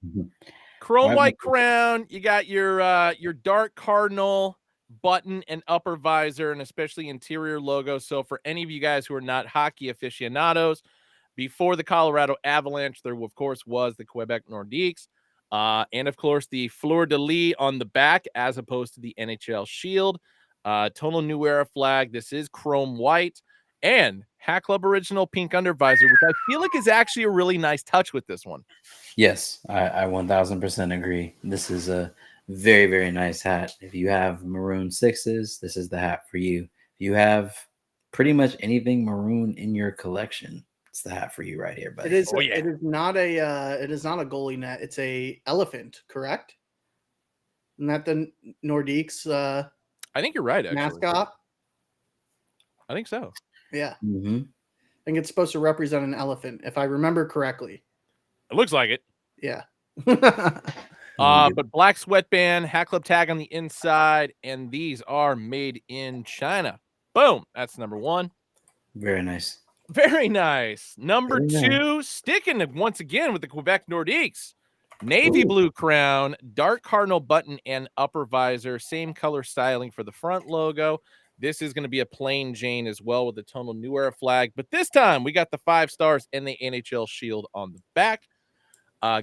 Chrome white crown. You got your dark cardinal button and upper visor, and especially interior logo. So for any of you guys who are not hockey aficionados, Before the Colorado Avalanche, there, of course, was the Quebec Nordiques. And, of course, the fleur-de-lis on the back as opposed to the NHL shield. Total New Era flag. This is chrome white. And Hat Club original pink undervisor, which I feel like is actually a really nice touch with this one. Yes, I 1000% agree. This is a very, very nice hat. If you have maroon 6s, this is the hat for you. If you have pretty much anything maroon in your collection, it's the hat for you right here, buddy. It is. It is not a. It is not a goalie net. It's a elephant. Correct. Isn't that the Nordiques? I think you're right. Actually, mascot. I think so. Yeah. Mm-hmm. I think it's supposed to represent an elephant, if I remember correctly. It looks like it. Yeah. But black sweatband, Hat Club tag on the inside, and these are made in China. Boom. That's number one. Very nice. Very nice. Number two, sticking once again with the Quebec Nordiques. Navy blue crown, dark cardinal button, and upper visor. Same color styling for the front logo. This is going to be a plain Jane as well with the Total New Era flag. But this time, we got the 5 stars and the NHL shield on the back.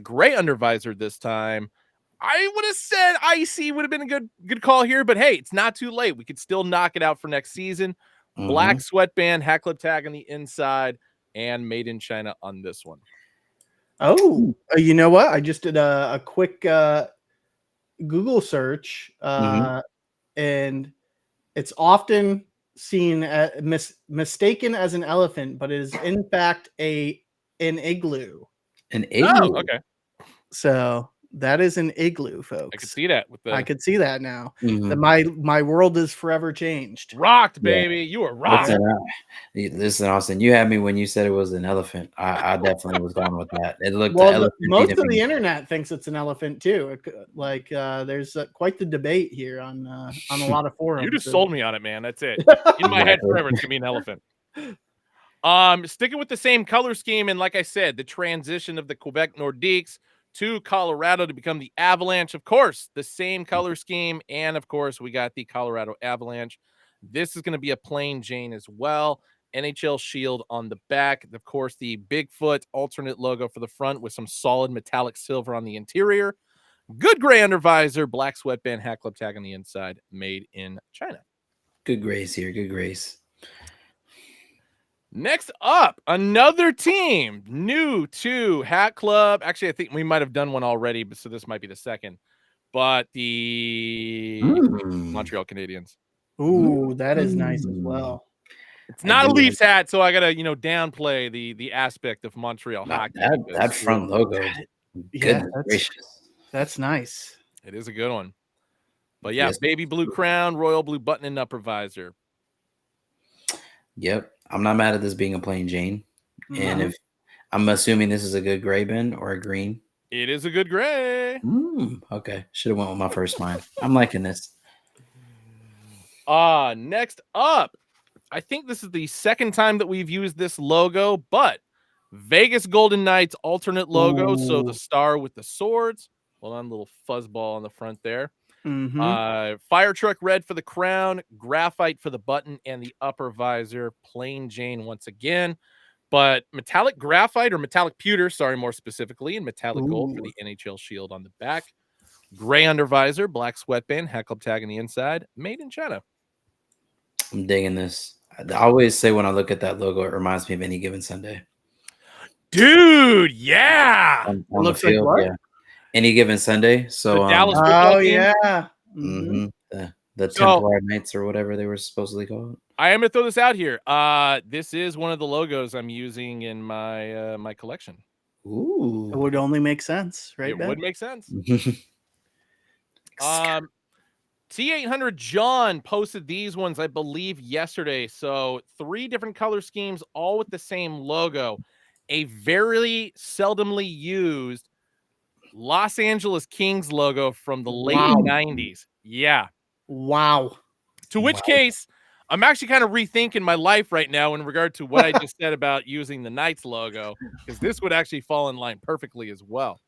Gray undervisor this time. I would have said IC would have been a good call here, but hey, it's not too late. We could still knock it out for next season. Black sweatband, Hat Club tag on the inside, and made in China on this one. Oh, you know what? I just did a quick Google search, and it's often seen as mistaken as an elephant, but it is in fact an igloo. An igloo. Oh, okay. So that is an igloo, folks. I could see that. I could see that now. My world is forever changed. Rocked, baby. Yeah. You were rocked. Listen, Austin, you had me when you said it was an elephant. I definitely was going with that. It looked most of the internet thinks it's an elephant too. There's quite the debate here on a lot of forums. You just sold me on it, man. That's it. In my head forever, it's gonna be an elephant. Sticking with the same color scheme, and like I said, the transition of the Quebec Nordiques to Colorado to become the Avalanche. Of course, the same color scheme, and of course, we got the Colorado Avalanche. This is going to be a plain Jane as well. NHL shield on the back. Of course, the Bigfoot alternate logo for the front with some solid metallic silver on the interior. Good gray undervisor, black sweatband, Hat Club tag on the inside, made in China. Good grace here. Good grace. Next up, another team new to Hat Club. Actually, I think we might have done one already, but so this might be the second. But the Montreal Canadiens. Ooh, that is nice as well. It's not a Leafs hat, so I gotta downplay the aspect of Montreal hockey. That front logo, that's nice. It is a good one. But yeah, baby blue crown, royal blue button, and upper visor. Yep. I'm not mad at this being a plain Jane. And if I'm assuming this is a good gray bin or a green. It is a good gray. Okay. Should have went with my first mind. I'm liking this. Next up, I think this is the second time that we've used this logo, but Vegas Golden Knights alternate logo. So the star with the swords. Hold on, little fuzzball on the front there. Fire truck red for the crown, graphite for the button and the upper visor, plain Jane once again, but metallic graphite or metallic pewter, sorry, more specifically, and metallic gold for the NHL shield on the back. Gray undervisor, black sweatband, Hat Club tag on the inside, made in China. I'm digging this. I always say when I look at that logo, it reminds me of Any Given Sunday. Dude, yeah. On looks like what? Yeah. Any Given Sunday. So the Dallas football team. The Templar Knights or whatever they were supposedly called. I am gonna throw this out here. This is one of the logos I'm using in my my collection. Ooh, it would only make sense, right? It would make sense. T800 John posted these ones, I believe, yesterday. So 3 different color schemes, all with the same logo. A very seldomly used Los Angeles Kings logo from the late 90s. Yeah. Wow. To which case, I'm actually kind of rethinking my life right now in regard to what I just said about using the Knights logo, because this would actually fall in line perfectly as well.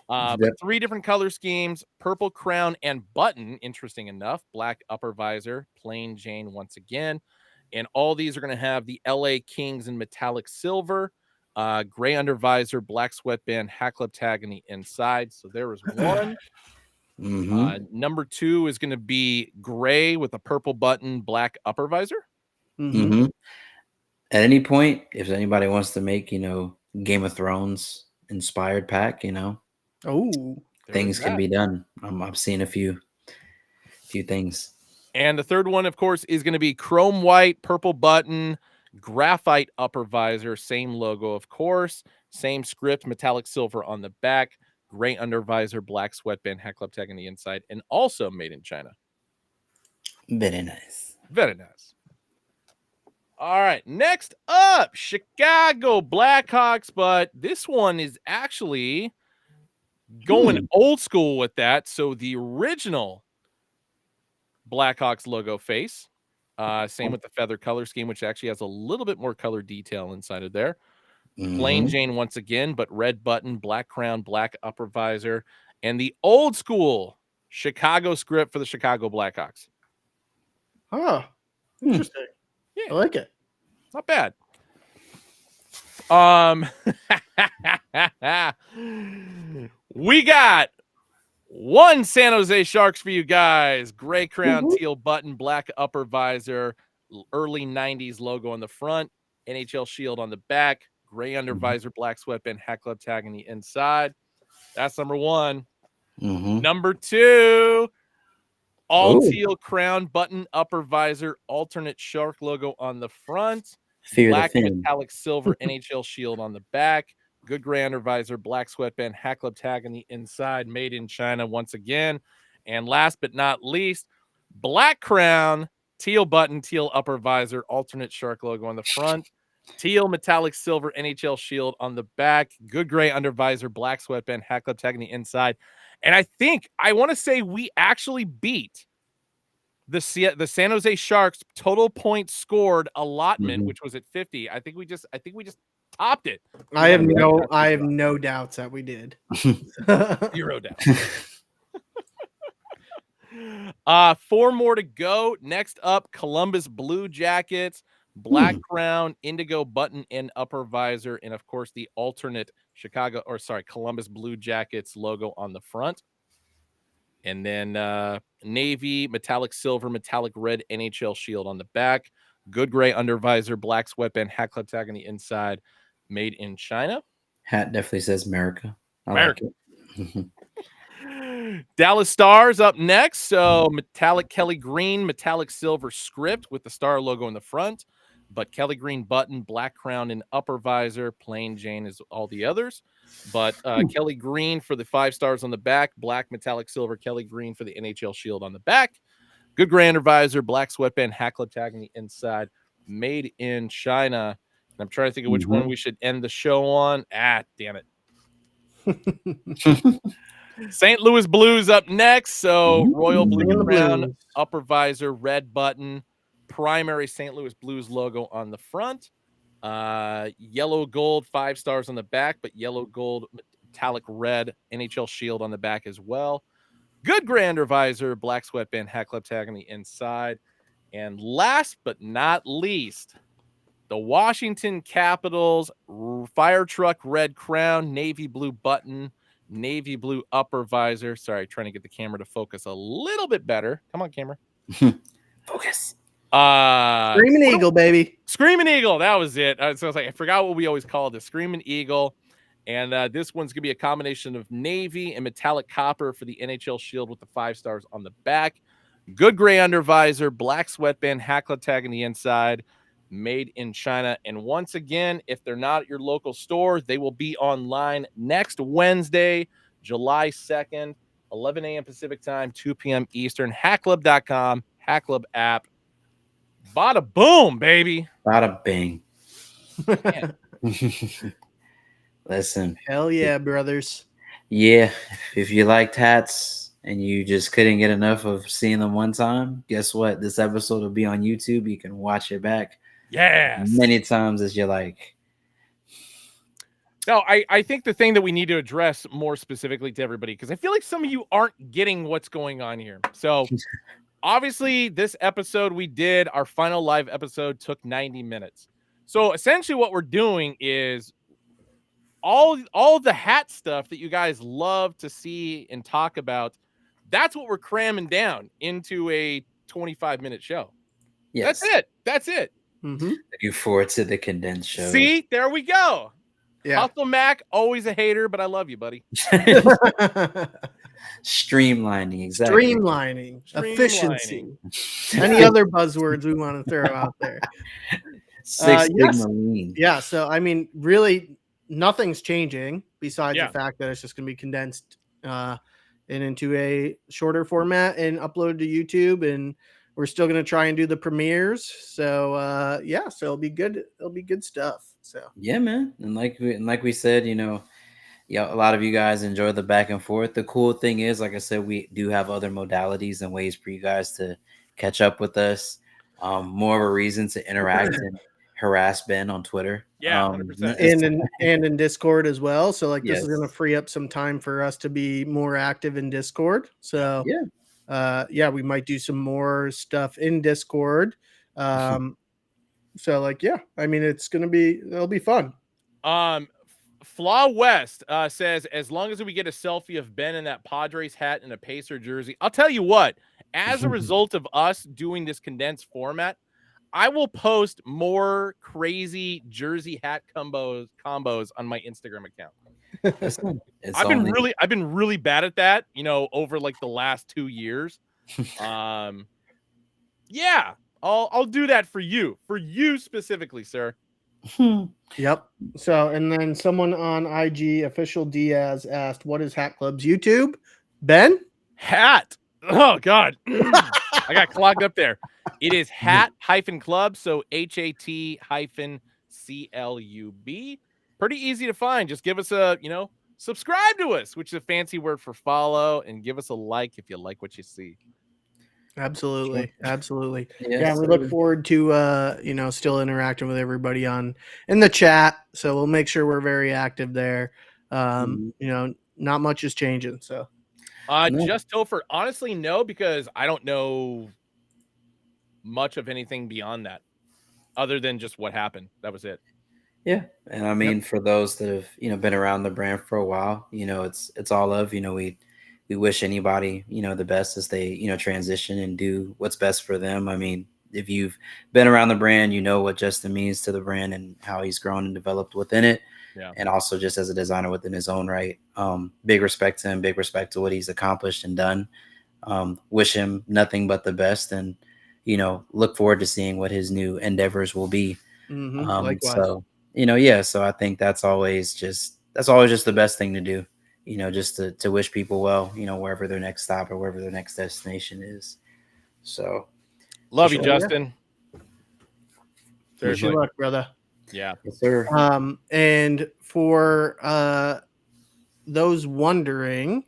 But 3 different color schemes, purple crown and button, interesting enough, black upper visor, plain Jane once again. And all these are going to have the LA Kings in metallic silver. Gray under visor, black sweatband, hat club tag in the inside. So there is one. Number 2 is going to be gray with a purple button, black upper visor. At any point, if anybody wants to make, Game of Thrones inspired pack, things can be done. I've seen a few things. And the third one, of course, is going to be chrome white, purple button, graphite upper visor, same logo, of course, same script, metallic silver on the back, gray under visor, black sweatband, hat club tag on the inside, and also made in China. Very nice. Very nice. All right, next up, Chicago Blackhawks, but this one is actually going old school with that. So the original Blackhawks logo face, same with the feather color scheme, which actually has a little bit more color detail inside of there. Plain Jane once again, but red button, black crown, black upper visor, and the old school Chicago script for the Chicago Blackhawks. Oh, interesting. Yeah. I like it. Not bad. We got one San Jose Sharks for you guys. Gray crown, teal button, black upper visor, early 90s logo on the front, NHL shield on the back, gray under visor, black sweatband, hat club tag on the inside. That's number 1. Number 2, all teal crown, button, upper visor, alternate shark logo on the front, black metallic silver NHL shield on the back, good gray under visor, black sweatband, hat club tag on the inside, made in China once again. And last but not least, black crown, teal button, teal upper visor, alternate shark logo on the front, teal metallic silver NHL shield on the back, good gray under visor, black sweatband, hat club tag on the inside. And I want to say we actually beat the San Jose Sharks total points scored allotment, which was at 50. I think we just topped it. I have no doubts that we did. 0 doubts. 4 more to go. Next up, Columbus Blue Jackets, black crown, indigo button and upper visor, and of course the alternate Columbus Blue Jackets logo on the front. And then navy, metallic silver, metallic red NHL shield on the back, good gray under visor, black sweatband, hat club tag on the inside, made in China. Hat definitely says America. America. Like it. Dallas Stars up next. So metallic Kelly green, metallic silver script with the star logo in the front, but Kelly green button, black crown and upper visor, plain Jane is all the others. But Kelly green for the 5 stars on the back, black metallic silver, Kelly green for the NHL shield on the back, good gray under visor, black sweatband, hat club tag on the inside, made in China. And I'm trying to think of which one we should end the show on. Damn it. St. Louis Blues up next. So royal blue crown, upper visor, red button, primary St. Louis Blues logo on the front, yellow gold 5 stars on the back, but yellow gold metallic red NHL shield on the back as well. Good gray under visor, black sweatband, hat club tag on the inside. And last but not least, the Washington Capitals fire truck red crown, navy blue button, navy blue upper visor. Sorry, trying to get the camera to focus a little bit better. Come on, camera. Focus. Screaming Eagle, baby. Screaming Eagle. That was it. So I was like, I forgot what we always call it, Screaming Eagle. And this one's going to be a combination of navy and metallic copper for the NHL shield with the 5 stars on the back. Good gray under visor, black sweatband, hat club tag on the inside, made in China. And once again, if they're not at your local store, they will be online next Wednesday, July 2nd, 11 a.m. Pacific time, 2 p.m. Eastern. Hackclub.com, Hackclub app. Bada boom, baby. Bada bing. Listen. Hell yeah, brothers. Yeah. If you liked hats and you just couldn't get enough of seeing them one time, guess what? This episode will be on YouTube. You can watch it back. Yes. Many times as you like. No, I think the thing that we need to address more specifically to everybody, because I feel like some of you aren't getting what's going on here. So obviously this episode we did, our final live episode took 90 minutes. So essentially what we're doing is all the hat stuff that you guys love to see and talk about, that's what we're cramming down into a 25-minute show. Yes. That's it. Looking forward to the condensed show. See, there we go. Yeah. Hustle Mac, always a hater, but I love you, buddy. Streamlining, exactly. Streamlining, efficiency. Any other buzzwords we want to throw out there? Six Sigma lean. Yeah. So, I mean, really, nothing's changing besides Yeah. the fact that it's just going to be condensed and into a shorter format and uploaded to YouTube. And we're still going to try and do the premieres. So, yeah, so it'll be good. It'll be good stuff. So, yeah, man. And like we said, you know, yeah, a lot of you guys enjoy the back and forth. The cool thing is, like I said, we do have other modalities and ways for you guys to catch up with us. More of a reason to interact and harass Ben on Twitter. Yeah, 100%. And in Discord as well. So like this is going to free up some time for us to be more active in Discord. So yeah, we might do some more stuff in Discord. So like, yeah, I mean, it'll be fun. Flaw West says, as long as we get a selfie of Ben in that Padres hat and a Pacer jersey, I'll tell you what, as a result of us doing this condensed format, I will post more crazy jersey hat combos on my Instagram account. I've been really bad at that, you know, over like the last 2 years. Yeah, I'll do that for you specifically, sir. Yep. So, and then someone on IG, Official Diaz, asked, what is Hat Club's YouTube? Ben? Hat. Oh, God. I got clogged up there. It is hat-club, so HAT-CLUB. Pretty easy to find. Just give us a, you know, subscribe to us, which is a fancy word for follow, and give us a like if you like what you see. Absolutely. Sure. Absolutely. Yes, yeah, we look forward to you know, still interacting with everybody in the chat. So we'll make sure we're very active there. You know, not much is changing. So just Topher, honestly, no, because I don't know much of anything beyond that, other than just what happened. That was it. Yeah. And I mean, for those that have, you know, been around the brand for a while, you know, it's all love. You know, we wish anybody, you know, the best as they, you know, transition and do what's best for them. I mean, if you've been around the brand, you know what Justin means to the brand and how he's grown and developed within it. Yeah. And also just as a designer within his own right. Big respect to him, big respect to what he's accomplished and done. Wish him nothing but the best, and, you know, look forward to seeing what his new endeavors will be. So, you know, yeah, so I think that's always just the best thing to do. You know, just to wish people well, you know, wherever their next stop or wherever their next destination is. So, love you, Justin. Wish you luck, brother. Yeah. Yes, sir. And for those wondering,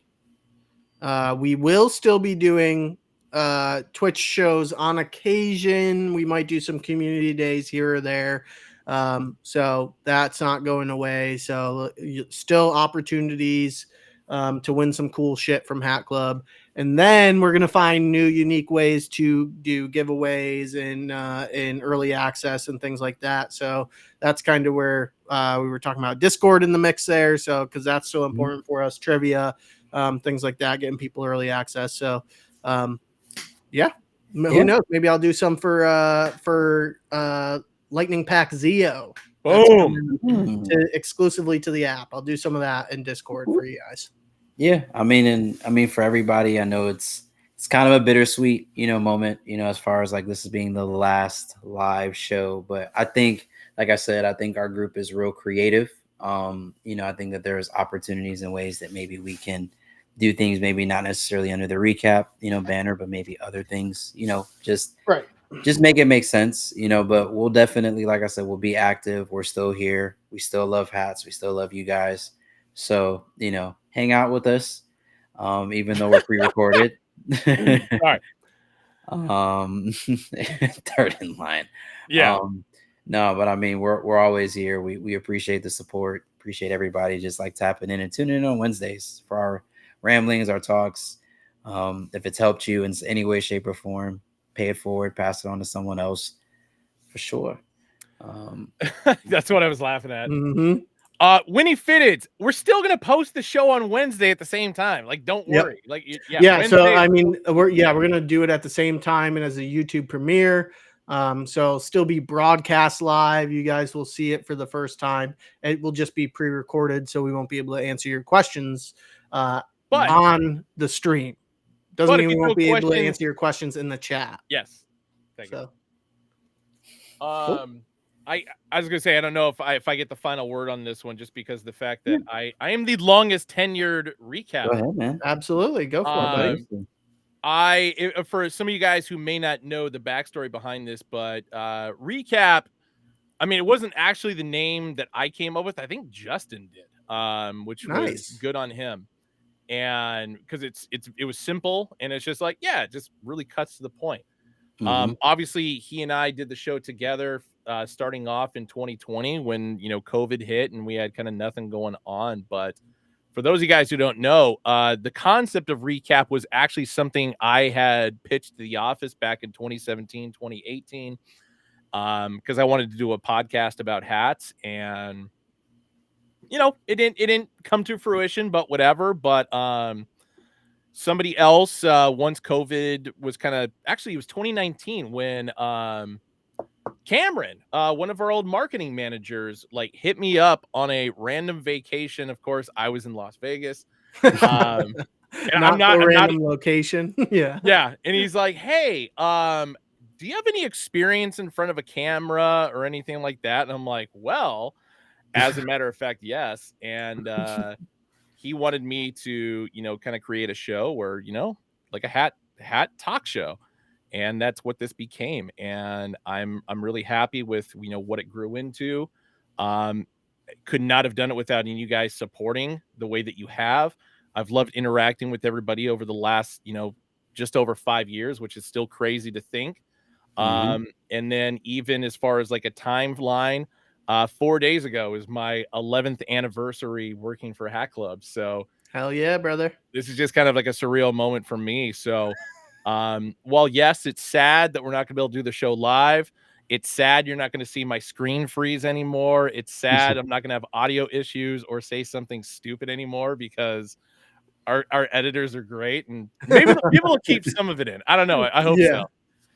we will still be doing Twitch shows on occasion. We might do some community days here or there. So that's not going away. So still opportunities to win some cool shit from Hat Club. And then we're going to find new unique ways to do giveaways and early access and things like that. So that's kind of where we were talking about Discord in the mix there. So, cause that's so important for us, trivia, things like that, getting people early access. So, yeah, who knows? Maybe I'll do some for Lightning Pack Zeo. Boom. Exclusively to the app. I'll do some of that in Discord for you guys. Yeah, I mean, for everybody, I know it's kind of a bittersweet, you know, moment, you know, as far as like this is being the last live show. But I think, like I said, I think our group is real creative. You know, I think that there's opportunities and ways that maybe we can do things, maybe not necessarily under the recap, you know, banner, but maybe other things, you know, just make it make sense, you know. But we'll definitely, like I said, we'll be active. We're still here. We still love hats. We still love you guys. So, you know, hang out with us, even though we're pre-recorded. All right. Third in line. Yeah. No, but I mean, we're always here. We appreciate the support. Appreciate everybody just like tapping in and tuning in on Wednesdays for our ramblings, our talks. If it's helped you in any way, shape, or form, pay it forward, pass it on to someone else for sure. That's what I was laughing at. Winnie Fitteds, we're still gonna post the show on Wednesday at the same time. Like, don't worry. Like, yeah. Wednesday, So I mean, we're gonna do it at the same time and as a YouTube premiere. So still be broadcast live. You guys will see it for the first time. It will just be pre-recorded, so we won't be able to answer your questions on the stream. Doesn't mean we won't be able to answer your questions in the chat. Yes. Thank you. Cool. I was gonna say, I don't know if I get the final word on this one, just because the fact that I am the longest tenured recap. Go ahead, man. Absolutely, go for it, buddy. For some of you guys who may not know the backstory behind this, but ReCap, I mean, it wasn't actually the name that I came up with. I think Justin did, which was good on him. And because it was simple, and it's just like, yeah, it just really cuts to the point. Obviously, he and I did the show together, starting off in 2020 when COVID hit and we had kind of nothing going on. But for those of you guys who don't know, the concept of ReCap was actually something I had pitched to the office back in 2017, 2018, because I wanted to do a podcast about hats, and it didn't come to fruition, but whatever. But somebody else, once COVID was actually, it was 2019 when Cameron, one of our old marketing managers, like, hit me up on a random vacation. Of course, I was in Las Vegas. And I'm not a random location. Yeah. And he's like, hey, do you have any experience in front of a camera or anything like that? And I'm like, well, as a matter of fact, yes. And he wanted me to, kind of create a show where, like a hat talk show. And that's what this became. And I'm really happy with, what it grew into. Could not have done it without you guys supporting the way that you have. I've loved interacting with everybody over the last, just over 5 years, which is still crazy to think. And then even as far as like a timeline, 4 days ago is my 11th anniversary working for Hat Club. So hell yeah, brother. This is just kind of like a surreal moment for me. So while yes, it's sad that we're not gonna be able to do the show live. It's sad you're not going to see my screen freeze anymore. It's sad I'm not going to have audio issues or say something stupid anymore, because our editors are great, and maybe people will keep some of it in. I don't know. I hope so.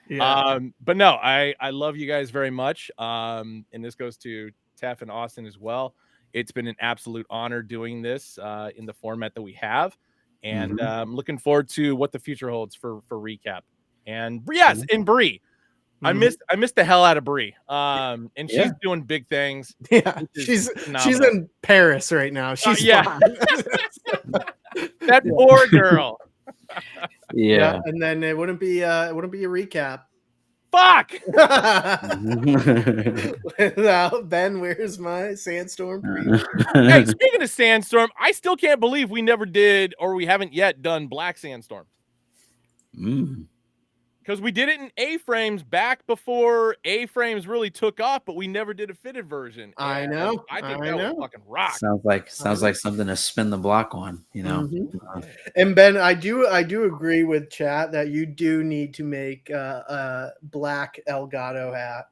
Yeah. But no, I love you guys very much. And this goes to Tef and Austin as well. It's been an absolute honor doing this in the format that we have. And I'm looking forward to what the future holds for ReCap. And yes, and Bree. I missed the hell out of Bree. And she's doing big things. Yeah, she's in Paris right now. She's fine. That poor girl. Yeah. And then it wouldn't be a recap. Fuck. Without Ben, where's my Sandstorm? Hey, speaking of Sandstorm, I still can't believe we never did, or we haven't yet done Black Sandstorm. Because we did it in A-frames back before A-frames really took off, but we never did a fitted version. I know. I think that would fucking rock. Sounds like something to spin the block on, And Ben, I do agree with chat that you do need to make a black Elgato hat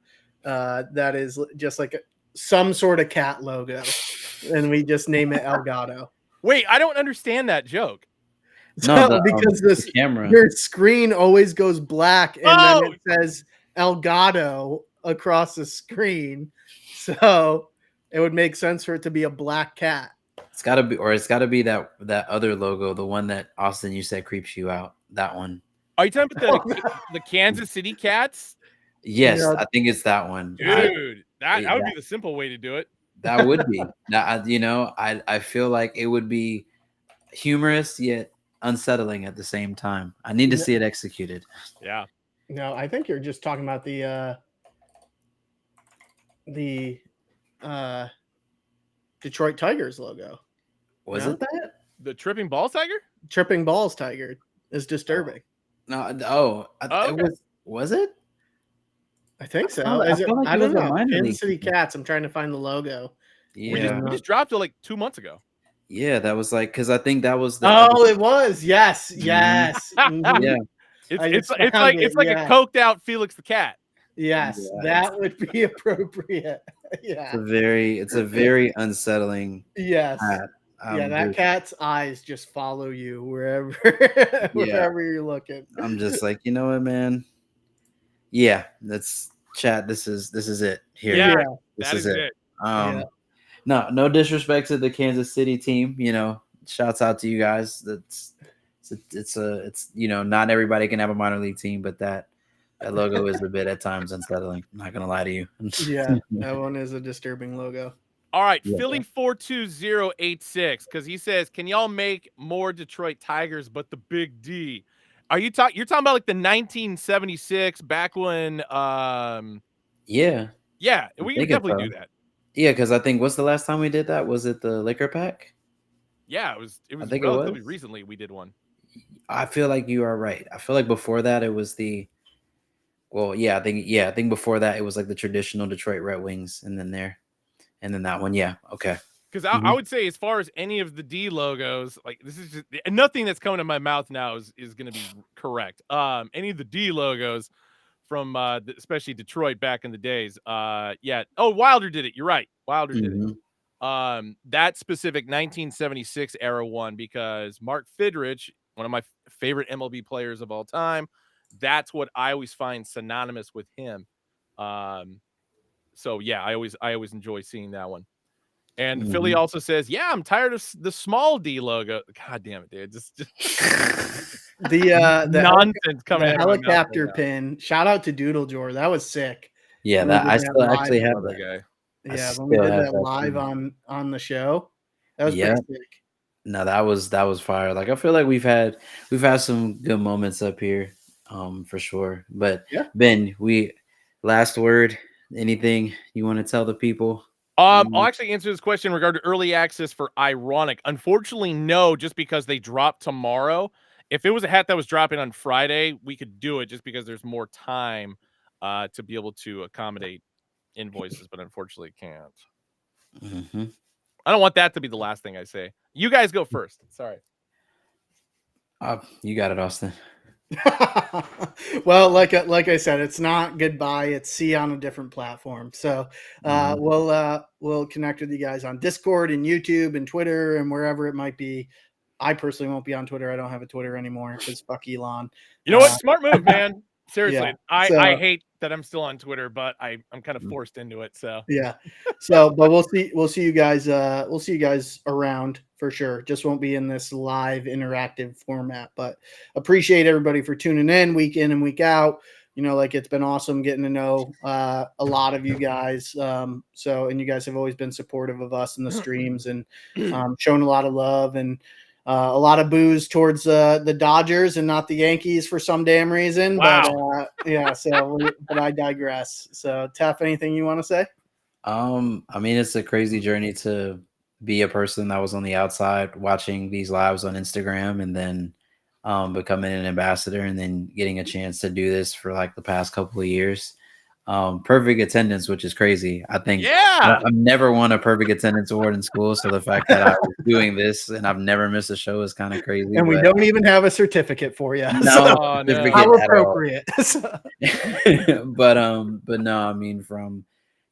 that is just like some sort of cat logo, and we just name it Elgato. Wait, I don't understand that joke. So, because this camera, your screen always goes black, and then it says Elgato across the screen, so it would make sense for it to be a black cat. It's got to be that other logo, the one that Austin you said creeps you out. That one. Are you talking about the Kansas City Cats? Yes, I think it's that one. Dude, that would be the simple way to do it. That would be. I feel like it would be humorous yet unsettling at the same time. I need to see it executed. Yeah. No, I think you're just talking about the Detroit Tigers logo. Was it that? The Tripping Balls Tiger? Tripping Balls Tiger is disturbing. Was it? I think so. I don't know. Kansas City Cats. I'm trying to find the logo. Yeah. We just dropped it like 2 months ago. Yeah, that was like, because I think that was the. Oh, it was. Yes. Yeah. It's like a coked out Felix the Cat. Yes, that would be appropriate. Yeah. It's a very unsettling Yes. hat. Yeah, that cat's eyes just follow you wherever wherever you're looking. I'm just like, you know what, man? Yeah, that's chat. This is it. Here. Yeah, This that is is it. it. No disrespect to the Kansas City team. You know, shouts out to you guys. It's not everybody can have a minor league team, but that logo is a bit at times unsettling. I'm not gonna lie to you. Yeah, that one is a disturbing logo. All right, Philly 42086, because he says, "Can y'all make more Detroit Tigers, but the Big D?" Are you talking? You're talking about like the 1976, back when? Yeah, we can definitely do that. Yeah, because I think what's the last time we did that? Was it the liquor pack? Yeah, it was think relatively recently we did one. I feel like you are right. I feel like before that it was the. Well, I think before that it was like the traditional Detroit Red Wings, and then that one. Yeah, okay. Because I would say, as far as any of the D logos, like this is just nothing that's coming to my mouth now is going to be correct. Any of the D logos from especially Detroit back in the days. Yeah. Oh, Wilder did it. You're right. Wilder did it. That specific 1976 era one, because Mark Fitteds, one of my favorite MLB players of all time, that's what I always find synonymous with him. So yeah, I always enjoy seeing that one. And Philly also says, "Yeah, I'm tired of the small D logo." God damn it, dude! Just the nonsense coming out of my mouth helicopter right pin. Shout out to Doodle Jor. That was sick. Yeah, that I still actually have that guy. Yeah, when we did that live on the show, that was pretty sick. No, that was fire. Like I feel like we've had some good moments up here, for sure. But Ben, last word. Anything you want to tell the people? I'll actually answer this question in regard to early access for iRAHNNIC. Unfortunately, no, just because they drop tomorrow. If it was a hat that was dropping on Friday, we could do it just because there's more time to be able to accommodate invoices, but unfortunately can't. I don't want that to be the last thing I say. You guys go first. Sorry. You got it, Austin. Well, like I said, it's not goodbye. It's see you on a different platform. So we'll connect with you guys on Discord and YouTube and Twitter and wherever it might be. I personally won't be on Twitter. I don't have a Twitter anymore because fuck Elon. You know what? Smart move, man. Seriously, Yeah. I hate that I'm still on Twitter, but I'm kind of forced into it. So yeah. So, but we'll see you guys. We'll see you guys around for sure. Just won't be in this live interactive format. But appreciate everybody for tuning in week in and week out. You know, like it's been awesome getting to know a lot of you guys. And you guys have always been supportive of us in the streams and shown a lot of love and a lot of booze towards the Dodgers and not the Yankees for some damn reason. Wow. But but I digress. So, Tef, anything you want to say? I mean, it's a crazy journey to be a person that was on the outside watching these lives on Instagram and then becoming an ambassador and then getting a chance to do this for like the past couple of years. Perfect attendance, which is crazy. I think I've never won a perfect attendance award in school, so the fact that I was doing this and I've never missed a show is kind of crazy. And we don't even have a certificate for you. No, how appropriate. but no, I mean, from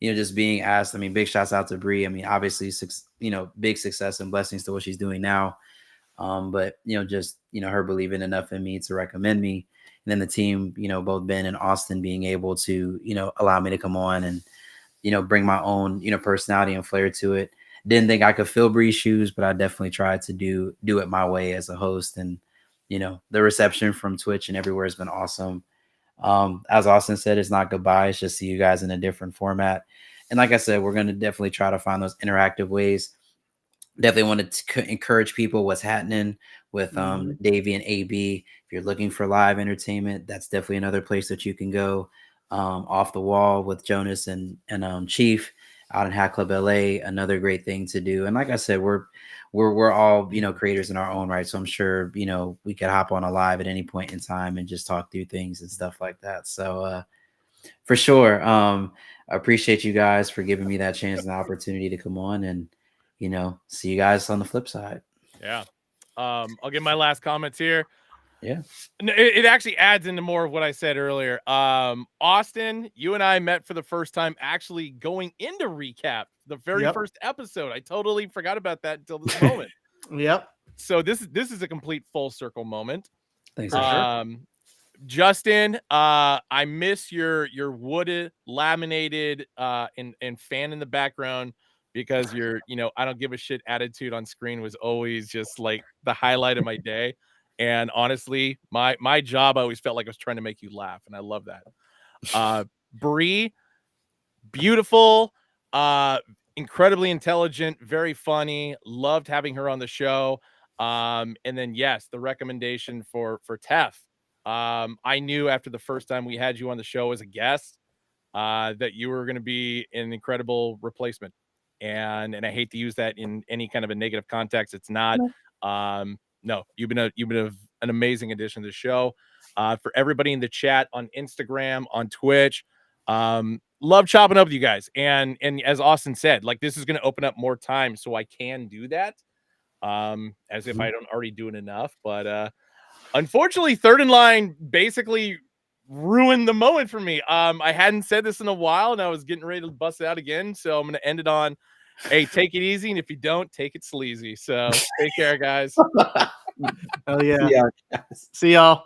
just being asked. I mean, big shouts out to Bree. I mean, obviously, big success and blessings to what she's doing now. But just her believing enough in me to recommend me. And then the team, both Ben and Austin being able to, allow me to come on and, bring my own, personality and flair to it. Didn't think I could fill Bree's shoes, but I definitely tried to do it my way as a host. And, the reception from Twitch and everywhere has been awesome. As Austin said, it's not goodbye. It's just see you guys in a different format. And like I said, we're going to definitely try to find those interactive ways. Definitely wanted to encourage people what's happening with Davey and AB. If you're looking for live entertainment, that's definitely another place that you can go. Off the Wall with Jonas and Chief out in Hat Club LA, another great thing to do. And like I said, we're all creators in our own right. So I'm sure we could hop on a live at any point in time and just talk through things and stuff like that. So for sure, I appreciate you guys for giving me that chance and the opportunity to come on and see you guys on the flip side. Yeah. I'll give my last comments here. Yeah. It actually adds into more of what I said earlier. Austin, you and I met for the first time actually going into ReCap, the very first episode. I totally forgot about that until this moment. Yep. So this is a complete full circle moment. Thanks. Justin, I miss your wooded laminated and fan in the background, because your, I don't give a shit attitude on screen was always just like the highlight of my day. And honestly, my job, I always felt like I was trying to make you laugh, and I love that. Bree, beautiful, incredibly intelligent, very funny. Loved having her on the show. And then yes, the recommendation for Tef. I knew after the first time we had you on the show as a guest, that you were going to be an incredible replacement. And I hate to use that in any kind of a negative context. It's not. No, you've been an amazing addition to the show. For everybody in the chat on Instagram, on Twitch, love chopping up with you guys. And as Austin said, like, this is going to open up more time so I can do that. As if I don't already do it enough. But unfortunately, Third in Line basically ruined the moment for me. I hadn't said this in a while, and I was getting ready to bust it out again. So I'm going to end it on, hey, take it easy. And if you don't, take it sleazy. So take care, guys. Oh, yeah. Yeah. See y'all.